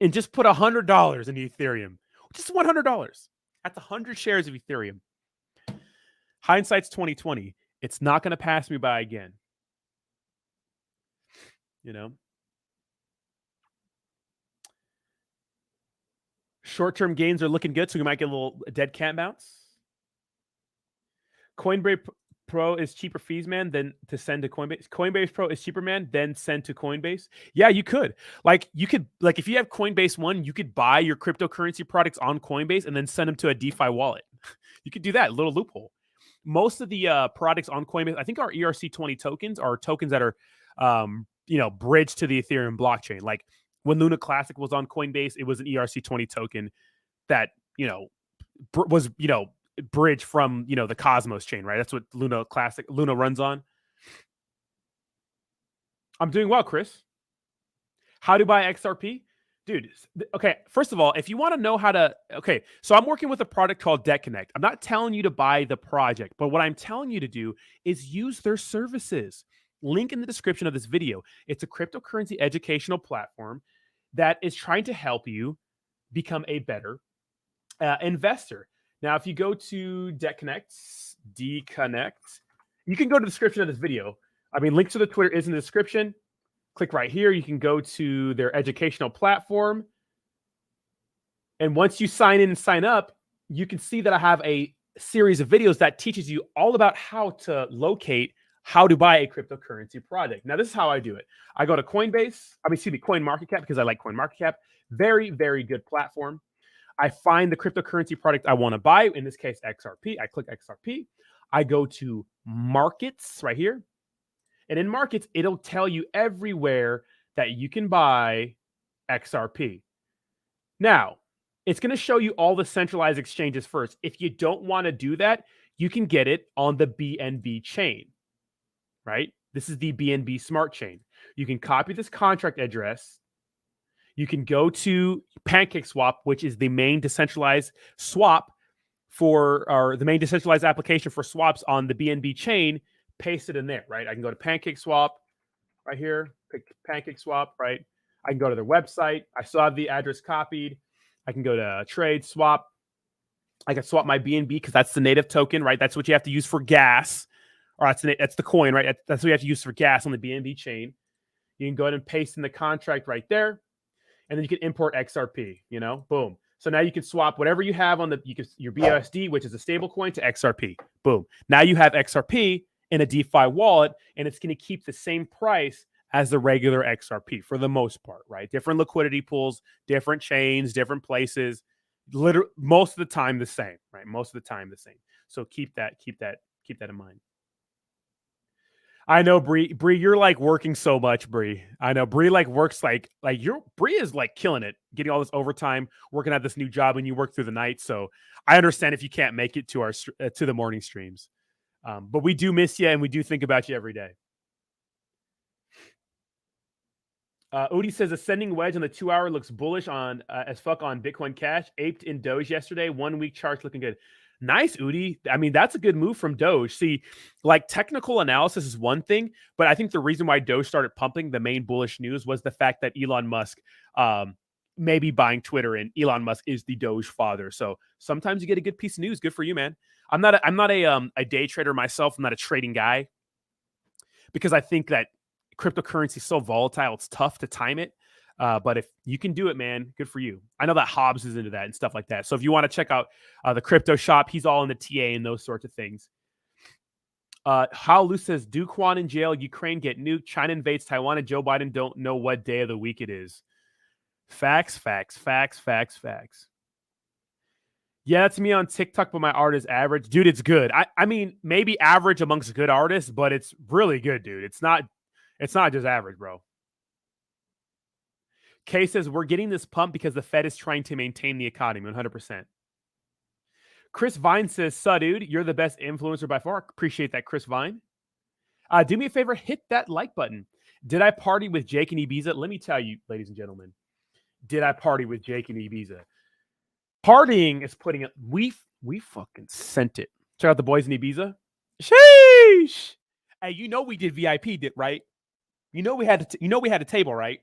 and just put $100 in Ethereum, just $100. That's 100 shares of Ethereum. Hindsight's 2020. It's not going to pass me by again. Short-term gains are looking good, so we might get a little dead cat bounce. Coinbase Pro is cheaper fees, man, than to send to Coinbase. Coinbase Pro is cheaper, man, than send to Coinbase. Yeah, you could. Like if you have Coinbase One, you could buy your cryptocurrency products on Coinbase and then send them to a DeFi wallet. You could do that, little loophole. Most of the products on Coinbase, I think, our ERC20 tokens are tokens that are, bridged to the Ethereum blockchain. Like when Luna Classic was on Coinbase, it was an ERC20 token that, was, bridge from the Cosmos chain, right? That's what Luna runs on. I'm doing well, Chris. How to buy XRP? Dude, okay, first of all, if you want to know how to, so I'm working with a product called Debt Connect. I'm not telling you to buy the project, but what I'm telling you to do is use their services. Link in the description of this video. It's a cryptocurrency educational platform that is trying to help you become a better investor. Now, if you go to Debt Connect, you can go to the description of this video. Link to the Twitter is in the description. Click right here. You can go to their educational platform. And once you sign in and sign up, you can see that I have a series of videos that teaches you all about how to locate how to buy a cryptocurrency project. Now, this is how I do it. I go to CoinMarketCap, because I like CoinMarketCap. Very, very good platform. I find the cryptocurrency product I want to buy, in this case, XRP. I click XRP. I go to markets right here. And in markets, it'll tell you everywhere that you can buy XRP. Now, it's going to show you all the centralized exchanges first. If you don't want to do that, you can get it on the BNB chain, right? This is the BNB smart chain. You can copy this contract address. You can go to PancakeSwap, which is the main decentralized swap or the main decentralized application for swaps on the BNB chain. Paste it in there, right? I can go to PancakeSwap right here, pick PancakeSwap, right? I can go to their website. I still have the address copied. I can go to trade swap. I can swap my BNB because that's the native token, right? That's what you have to use for gas, or that's the coin, right? That's what you have to use for gas on the BNB chain. You can go ahead and paste in the contract right there, and then you can import XRP. Boom. So now you can swap whatever you have on your BUSD, which is a stable coin, to XRP. Boom. Now you have XRP in a DeFi wallet, and it's going to keep the same price as the regular XRP for the most part, right? Different liquidity pools, different chains, different places. Literally, most of the time the same, right? Most of the time the same. So keep that in mind. I know, Bree, you're like working so much, Bree. I know Bree works Bree is killing it, getting all this overtime, working at this new job, and you work through the night. So I understand if you can't make it to to the morning streams. But we do miss you, and we do think about you every day. Udi says ascending wedge on the 2-hour looks bullish on as fuck on Bitcoin Cash. Aped in Doge yesterday. 1 week charts looking good. Nice, Udi. That's a good move from Doge. See, technical analysis is one thing, but I think the reason why Doge started pumping, the main bullish news, was the fact that Elon Musk may be buying Twitter, and Elon Musk is the Doge father. So sometimes you get a good piece of news. Good for you, man. I'm not a day trader myself. I'm not a trading guy, because I think that cryptocurrency is so volatile. It's tough to time it. But if you can do it, man, good for you. I know that Hobbs is into that and stuff like that. So if you want to check out the crypto shop, he's all in the TA and those sorts of things. How Lu says, Duquan in jail, Ukraine get nuked, China invades Taiwan, and Joe Biden don't know what day of the week it is. Facts. Yeah, that's me on TikTok, but my art is average. Dude, it's good. I mean, maybe average amongst good artists, but it's really good, dude. It's not just average, bro. Kay says, we're getting this pump because the Fed is trying to maintain the economy. 100%. Chris Vine says, dude, you're the best influencer by far. Appreciate that, Chris Vine. Do me a favor, hit that like button. Did I party with Jake and Ibiza? Let me tell you, ladies and gentlemen, did I party with Jake and Ibiza? Partying is putting it. We fucking sent it. Check out the boys in Ibiza. Sheesh. Hey, you know we did VIP, right? You know we had a table, right?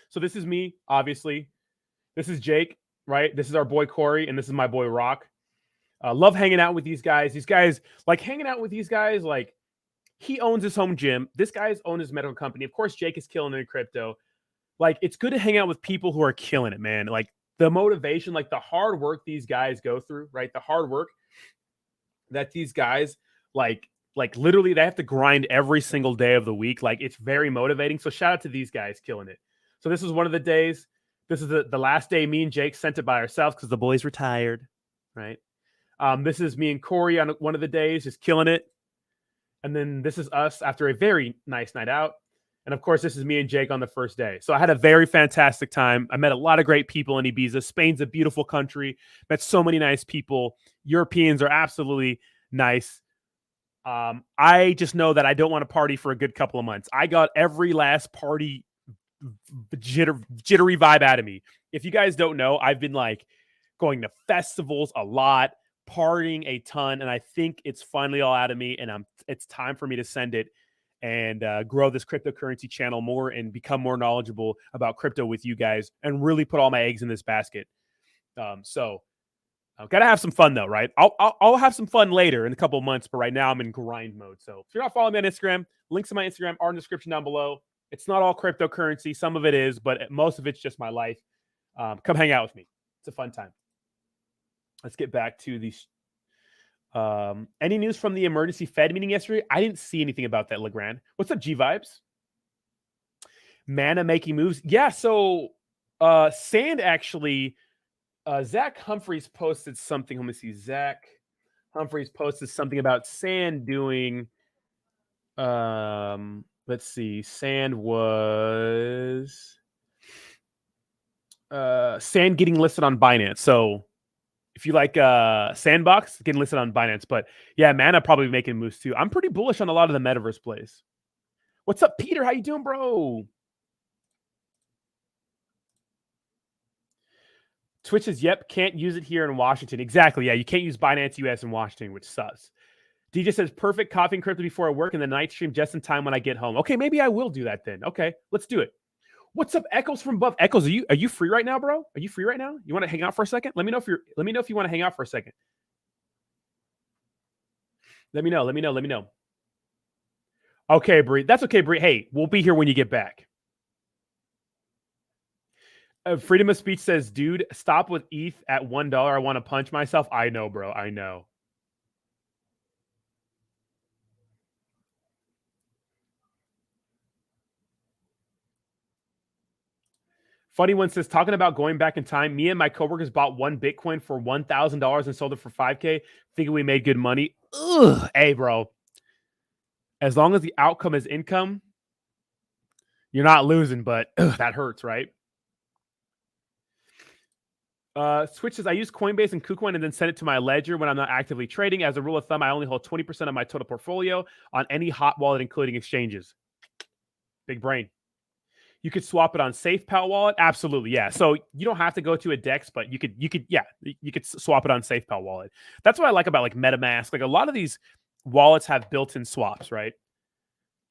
So this is me, obviously. This is Jake, right? This is our boy Corey, and this is my boy Rock. Love hanging out with these guys. These guys, like hanging out with these guys, like he owns his home gym. This guy's owned his medical company. Of course, Jake is killing it in crypto. Like, it's good to hang out with people who are killing it, man. Like the motivation, like the hard work these guys go through, right? The hard work that these guys like literally they have to grind every single day of the week. Like, it's very motivating. So shout out to these guys killing it. So this is one of the days. This is the last day me and Jake sent it by ourselves because the boys retired, right? This is me and Corey on one of the days, just killing it. And then this is us after a very nice night out. And of course, this is me and Jake on the first day. So I had a very fantastic time. I met a lot of great people in Ibiza. Spain's a beautiful country. Met so many nice people. Europeans are absolutely nice. I just know that I don't want to party for a good couple of months. I got every last party jittery vibe out of me. If you guys don't know, I've been like going to festivals a lot, partying a ton, and I think it's finally all out of me, and it's time for me to send it and grow this cryptocurrency channel more and become more knowledgeable about crypto with you guys and really put all my eggs in this basket. So I've got to have some fun though, right? I'll have some fun later in a couple of months, but right now I'm in grind mode. So if you're not following me on Instagram, links to my Instagram are in the description down below. It's not all cryptocurrency. Some of it is, but most of it's just my life. Come hang out with me. It's a fun time. Let's get back to these. Any news from the emergency Fed meeting yesterday? I didn't see anything about that, Legrand. What's up, G Vibes? Mana making moves. Yeah, so Sand actually, Zach Humphreys posted something. Let me see. Zach Humphreys posted something about Sand doing. Let's see. Sand was Sand getting listed on Binance. So if you like Sandbox, getting listed on Binance. But yeah, Mana probably making moves too. I'm pretty bullish on a lot of the metaverse plays. What's up, Peter? How you doing, bro? Twitch says, yep, can't use it here in Washington. Exactly. Yeah, you can't use Binance US in Washington, which sucks. DJ says, perfect coffee and crypto before I work in the night stream just in time when I get home. Okay, maybe I will do that then. Okay, let's do it. What's up, Echoes from above? Echoes, are you free right now, bro? Are you free right now? You want to hang out for a second? Let me know if you want to hang out for a second. Let me know. Okay, Bree. That's okay, Bree. Hey, we'll be here when you get back. Freedom of Speech says, dude, stop with ETH at $1. I want to punch myself. I know, bro. I know. Funny one says, talking about going back in time, me and my coworkers bought one Bitcoin for $1,000 and sold it for $5K. Thinking we made good money. Ugh. Hey, bro. As long as the outcome is income, you're not losing, but that hurts, right? Switch says, I use Coinbase and KuCoin and then send it to my ledger when I'm not actively trading. As a rule of thumb, I only hold 20% of my total portfolio on any hot wallet, including exchanges. Big brain. You could swap it on SafePal wallet. Absolutely. Yeah. So you don't have to go to a DEX, but you could swap it on SafePal wallet. That's what I like about like MetaMask. Like a lot of these wallets have built-in swaps, right?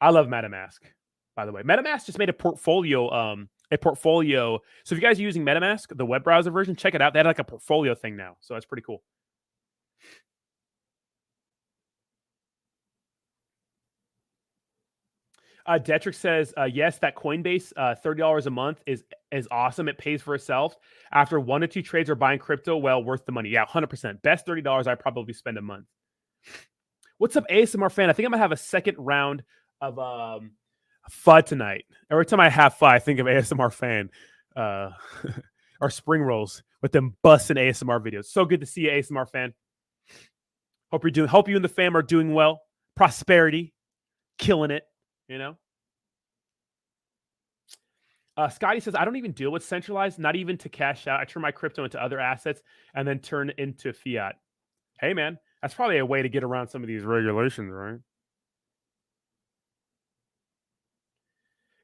I love MetaMask, by the way. MetaMask just made a portfolio. So if you guys are using MetaMask, the web browser version, check it out. They had like a portfolio thing now. So that's pretty cool. Detrick says, yes, that Coinbase $30 a month is awesome. It pays for itself. After 1 to 2 trades or buying crypto, well, worth the money. Yeah, 100%. Best $30 I probably spend a month. What's up, ASMR fan? I think I'm going to have a second round of FUD tonight. Every time I have FUD, I think of ASMR fan. Our spring rolls with them busting ASMR videos. So good to see you, ASMR fan. Hope you and the fam are doing well. Prosperity. Killing it. You know, Scotty says, I don't even deal with centralized, not even to cash out. I turn my crypto into other assets and then turn into fiat. Hey, man, that's probably a way to get around some of these regulations, right?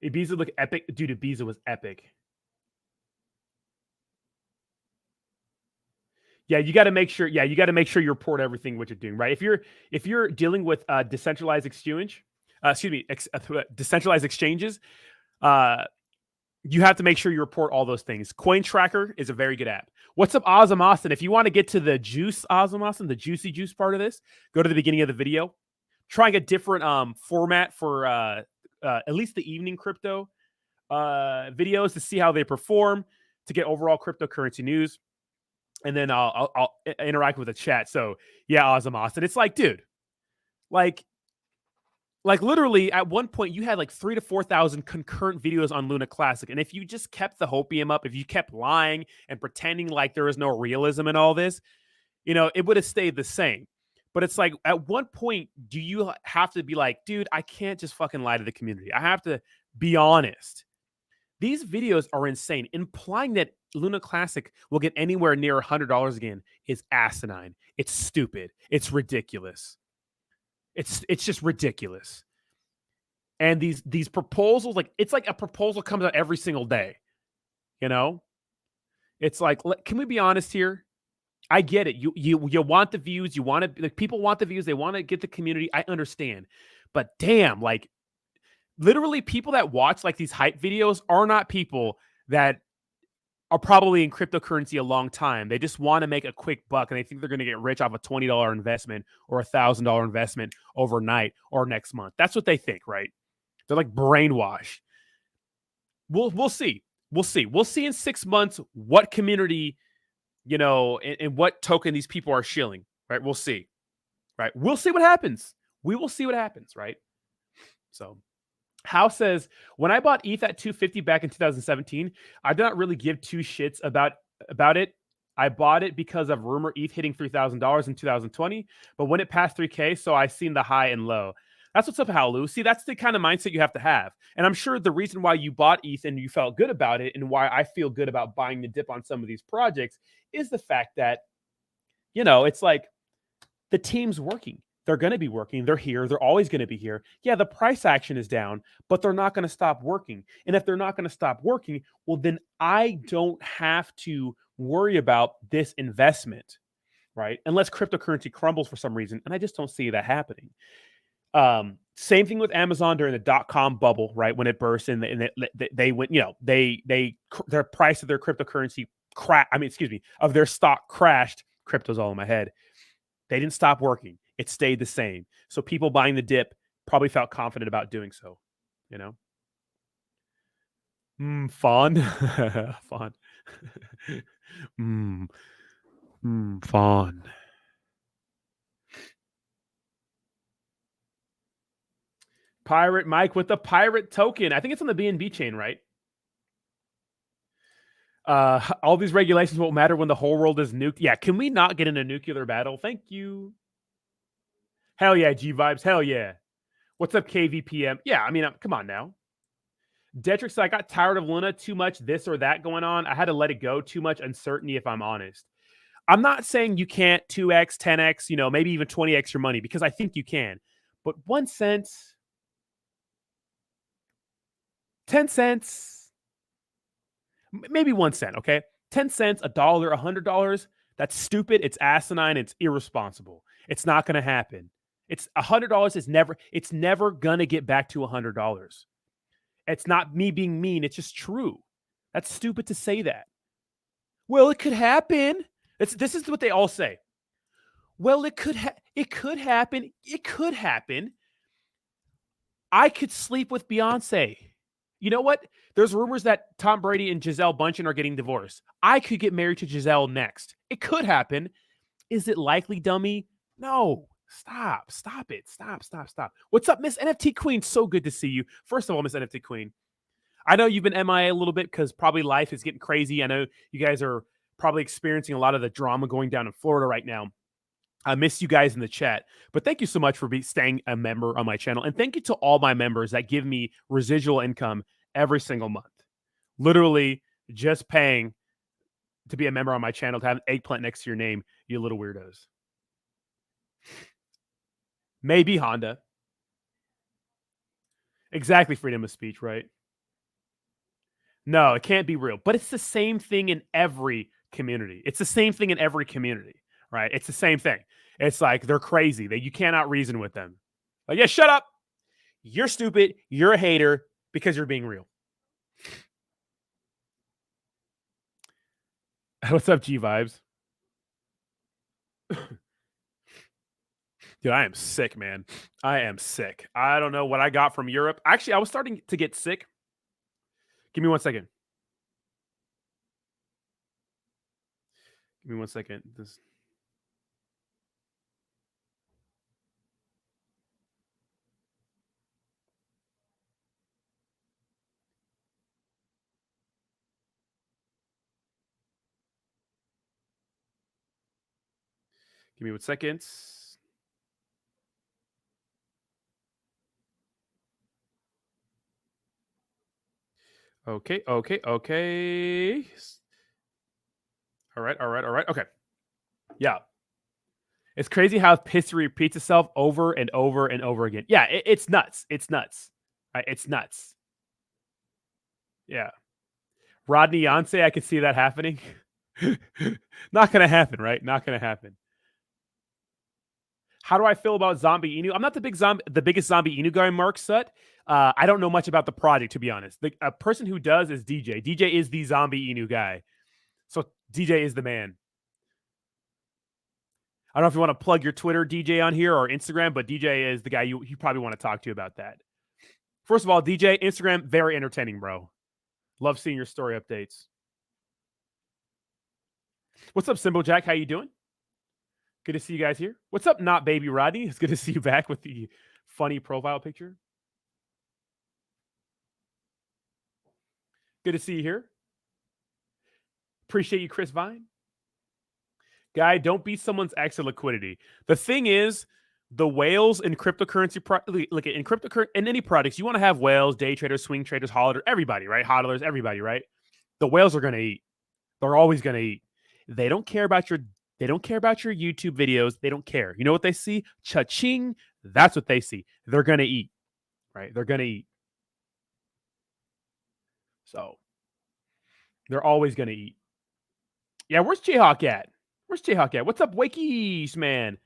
Ibiza look epic. Dude, Ibiza was epic. Yeah, you got to make sure. Yeah, you got to make sure you report everything what you're doing, right? If you're dealing with decentralized exchange, decentralized exchanges, uh, you have to make sure you report all those things. Coin Tracker is a very good app. What's up, Ozam Austin? If you want to get to the juice, Ozam Austin, the juicy juice part of this, go to the beginning of the video. Trying a different format for at least the evening crypto videos to see how they perform, to get overall cryptocurrency news. And then I'll interact with the chat. So yeah, Ozam Austin. It's like, dude, like literally at one point you had like 3,000 to 4,000 concurrent videos on Luna Classic. And if you just kept the hopium up, if you kept lying and pretending like there was no realism in all this, you know, it would have stayed the same. But it's like, at one point, do you have to be like, dude, I can't just fucking lie to the community. I have to be honest. These videos are insane. Implying that Luna Classic will get anywhere near $100 again is asinine. It's stupid. It's ridiculous. It's just ridiculous. And these proposals, like, it's like a proposal comes out every single day. You know? It's like, can we be honest here? I get it. You want the views. You want to, like, people want the views. They want to get the community. I understand. But damn, like, literally people that watch like these hype videos are not people that are probably in cryptocurrency a long time. They just want to make a quick buck, and they think they're going to get rich off a $20 investment or a $1,000 investment overnight or next month. That's what they think, right? They're like brainwashed. We'll see. We'll see. We'll see in 6 months what community, you know, and what token these people are shilling, right? We'll see, right? We'll see what happens. We will see what happens, right? So House says, when I bought ETH at 250 back in 2017, I did not really give two shits about it. I bought it because of rumor ETH hitting $3,000 in 2020, but when it passed 3K, so I seen the high and low. That's what's up, Howlu. See, that's the kind of mindset you have to have. And I'm sure the reason why you bought ETH and you felt good about it, and why I feel good about buying the dip on some of these projects, is the fact that, you know, it's like the team's working. They're going to be working. They're here. They're always going to be here. Yeah, the price action is down, but they're not going to stop working. And if they're not going to stop working, well, then I don't have to worry about this investment, right? Unless cryptocurrency crumbles for some reason. And I just don't see that happening. Same thing with Amazon during the .com bubble, right? When it burst and they went, you know, their price of their cryptocurrency of their stock crashed. Crypto's all in my head. They didn't stop working. It stayed the same. So people buying the dip probably felt confident about doing so, you know? Fawn. Fawn. Fawn. Pirate Mike with the pirate token. I think it's on the BNB chain, right? All these regulations won't matter when the whole world is nuked. Yeah, can we not get in a nuclear battle? Thank you. Hell yeah, G-Vibes. Hell yeah. What's up, KVPM? Yeah, I mean, come on now. Detrix, I got tired of Luna. Too much this or that going on. I had to let it go. Too much uncertainty, if I'm honest. I'm not saying you can't 2x, 10x, you know, maybe even 20x your money, because I think you can. But 1 cent, 10 cents, maybe 1 cent, okay? 10 cents, $1, $100, that's stupid. It's asinine. It's irresponsible. It's not going to happen. It's $100 it's never going to get back to $100. It's not me being mean. It's just true. That's stupid to say that. Well, it could happen. This is what they all say. Well, it could happen. It could happen. I could sleep with Beyonce. You know what? There's rumors that Tom Brady and Gisele Bündchen are getting divorced. I could get married to Gisele next. It could happen. Is it likely, dummy? No. Stop it. Stop. What's up, Miss NFT Queen? So good to see you. First of all, Miss NFT Queen, I know you've been MIA a little bit because probably life is getting crazy. I know you guys are probably experiencing a lot of the drama going down in Florida right now. I miss you guys in the chat, but thank you so much for staying a member on my channel. And thank you to all my members that give me residual income every single month. Literally just paying to be a member on my channel, to have an eggplant next to your name, you little weirdos. Maybe Honda. Exactly, freedom of speech, right? No, it can't be real. But it's the same thing in every community. It's the same thing in every community, right? It's the same thing. It's like they're crazy. That you cannot reason with them. Like, yeah, shut up. You're stupid. You're a hater because you're being real. What's up, G Vibes? Dude, I am sick, man. I am sick. I don't know what I got from Europe. Actually, I was starting to get sick. Give me 1 second. Give me 1 second. Give me 1 second. Okay. All right. Okay. Yeah. It's crazy how history repeats itself over and over and over again. Yeah, it's nuts. It's nuts. Right? It's nuts. Yeah. Rodney Yonsei, I could see that happening. Not gonna happen, right? Not gonna happen. How do I feel about Zombie Inu? I'm not the biggest Zombie Inu guy, Mark Sut. I don't know much about the project, to be honest. A person who does is DJ. DJ is the Zombie Inu guy. So DJ is the man. I don't know if you want to plug your Twitter, DJ, on here or Instagram, but DJ is the guy you probably want to talk to about that. First of all, DJ, Instagram, very entertaining, bro. Love seeing your story updates. What's up, Symbol Jack? How you doing? Good to see you guys here. What's up, Not Baby Rodney? It's good to see you back with the funny profile picture. Good to see you here. Appreciate you, Chris Vine. Guy, don't be someone's extra liquidity. The thing is, the whales in cryptocurrency, look in cryptocurrency, in any products, you want to have whales, day traders, swing traders, hodlers, everybody, right? Hodlers, everybody, right? The whales are going to eat. They're always going to eat. They don't care about your YouTube videos. They don't care. You know what they see? Cha-ching. That's what they see. They're going to eat, right? They're going to eat. So they're always going to eat. Yeah, where's Jayhawk at? What's up, Wakies, man?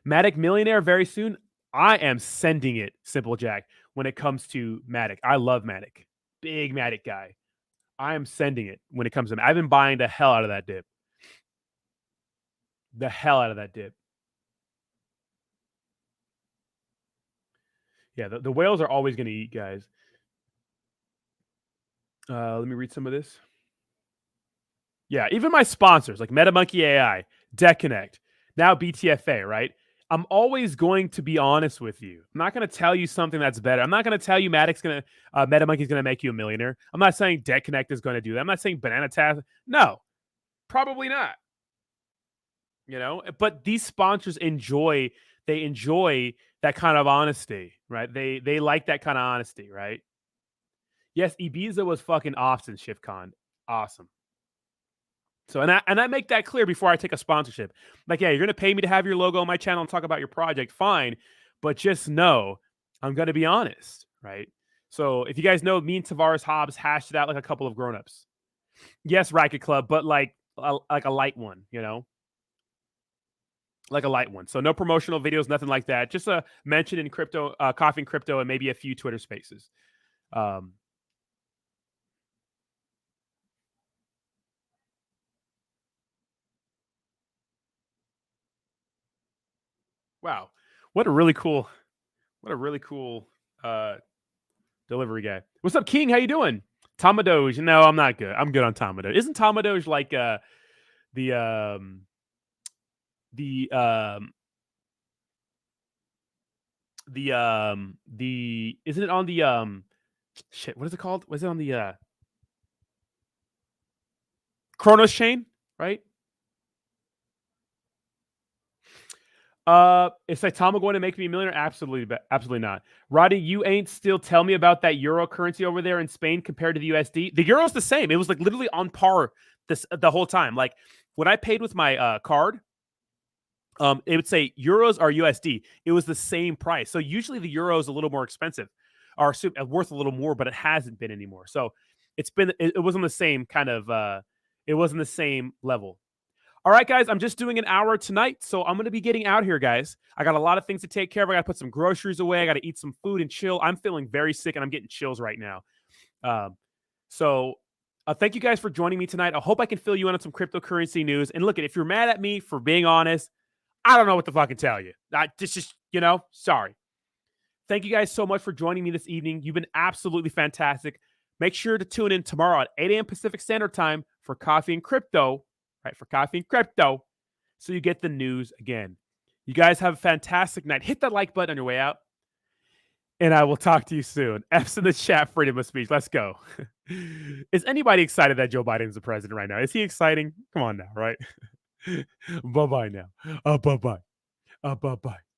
Matic millionaire very soon. I am sending it, Simple Jack, when it comes to Matic. I love Matic. Big Matic guy. I am sending it when it comes to I've been buying the hell out of that dip. Yeah, the whales are always going to eat, guys. Let me read some of this. Yeah, even my sponsors like MetaMonkey AI, Debt Connect, now BTFA, right? I'm always going to be honest with you. I'm not going to tell you something that's better. I'm not going to tell you MetaMonkey's going to make you a millionaire. I'm not saying Debt Connect is going to do that. I'm not saying Banana Task. No, probably not. You know, but these sponsors enjoy that kind of honesty, right? They like that kind of honesty, right? Yes, Ibiza was fucking awesome, ShiftCon. Awesome. So, and I make that clear before I take a sponsorship. Like, yeah, you're going to pay me to have your logo on my channel and talk about your project. Fine. But just know I'm going to be honest, right? So if you guys know, me and Tavares Hobbs hashed it out like a couple of grown-ups. Yes, Racket Club, but like a light one, you know? Like a light one. So no promotional videos, nothing like that. Just a mention in crypto, Coffee and Crypto, and maybe a few Twitter spaces. Wow. What a really cool delivery guy. What's up, King? How you doing? Tomadoge. No, I'm not good. I'm good on Tomadoge. Isn't Tomadoge like isn't it on the shit, what is it called? Was it on the Kronos chain, right? Is Saitama going to make me a millionaire? Absolutely not. Roddy, you ain't still tell me about that euro currency over there in Spain compared to the USD. The euro's the same. It was like literally on par the whole time. Like when I paid with my card, it would say euros or USD. It was the same price. So usually the euro is a little more expensive or worth a little more, but it hasn't been anymore. So it wasn't the same kind of it wasn't the same level. All right, guys, I'm just doing an hour tonight, so I'm going to be getting out here, guys. I got a lot of things to take care of. I got to put some groceries away. I got to eat some food and chill. I'm feeling very sick, and I'm getting chills right now. So thank you guys for joining me tonight. I hope I can fill you in on some cryptocurrency news. And look, if you're mad at me for being honest, I don't know what to fucking tell you. Just sorry. Thank you guys so much for joining me this evening. You've been absolutely fantastic. Make sure to tune in tomorrow at 8 a.m. Pacific Standard Time for Coffee and Crypto. Right, for Coffee and Crypto, so you get the news again. You guys have a fantastic night. Hit that like button on your way out, and I will talk to you soon. F's in the chat, freedom of speech. Let's go. Is anybody excited that Joe Biden's the president right now? Is he exciting? Come on now, right? Bye-bye now. Bye-bye. Bye-bye.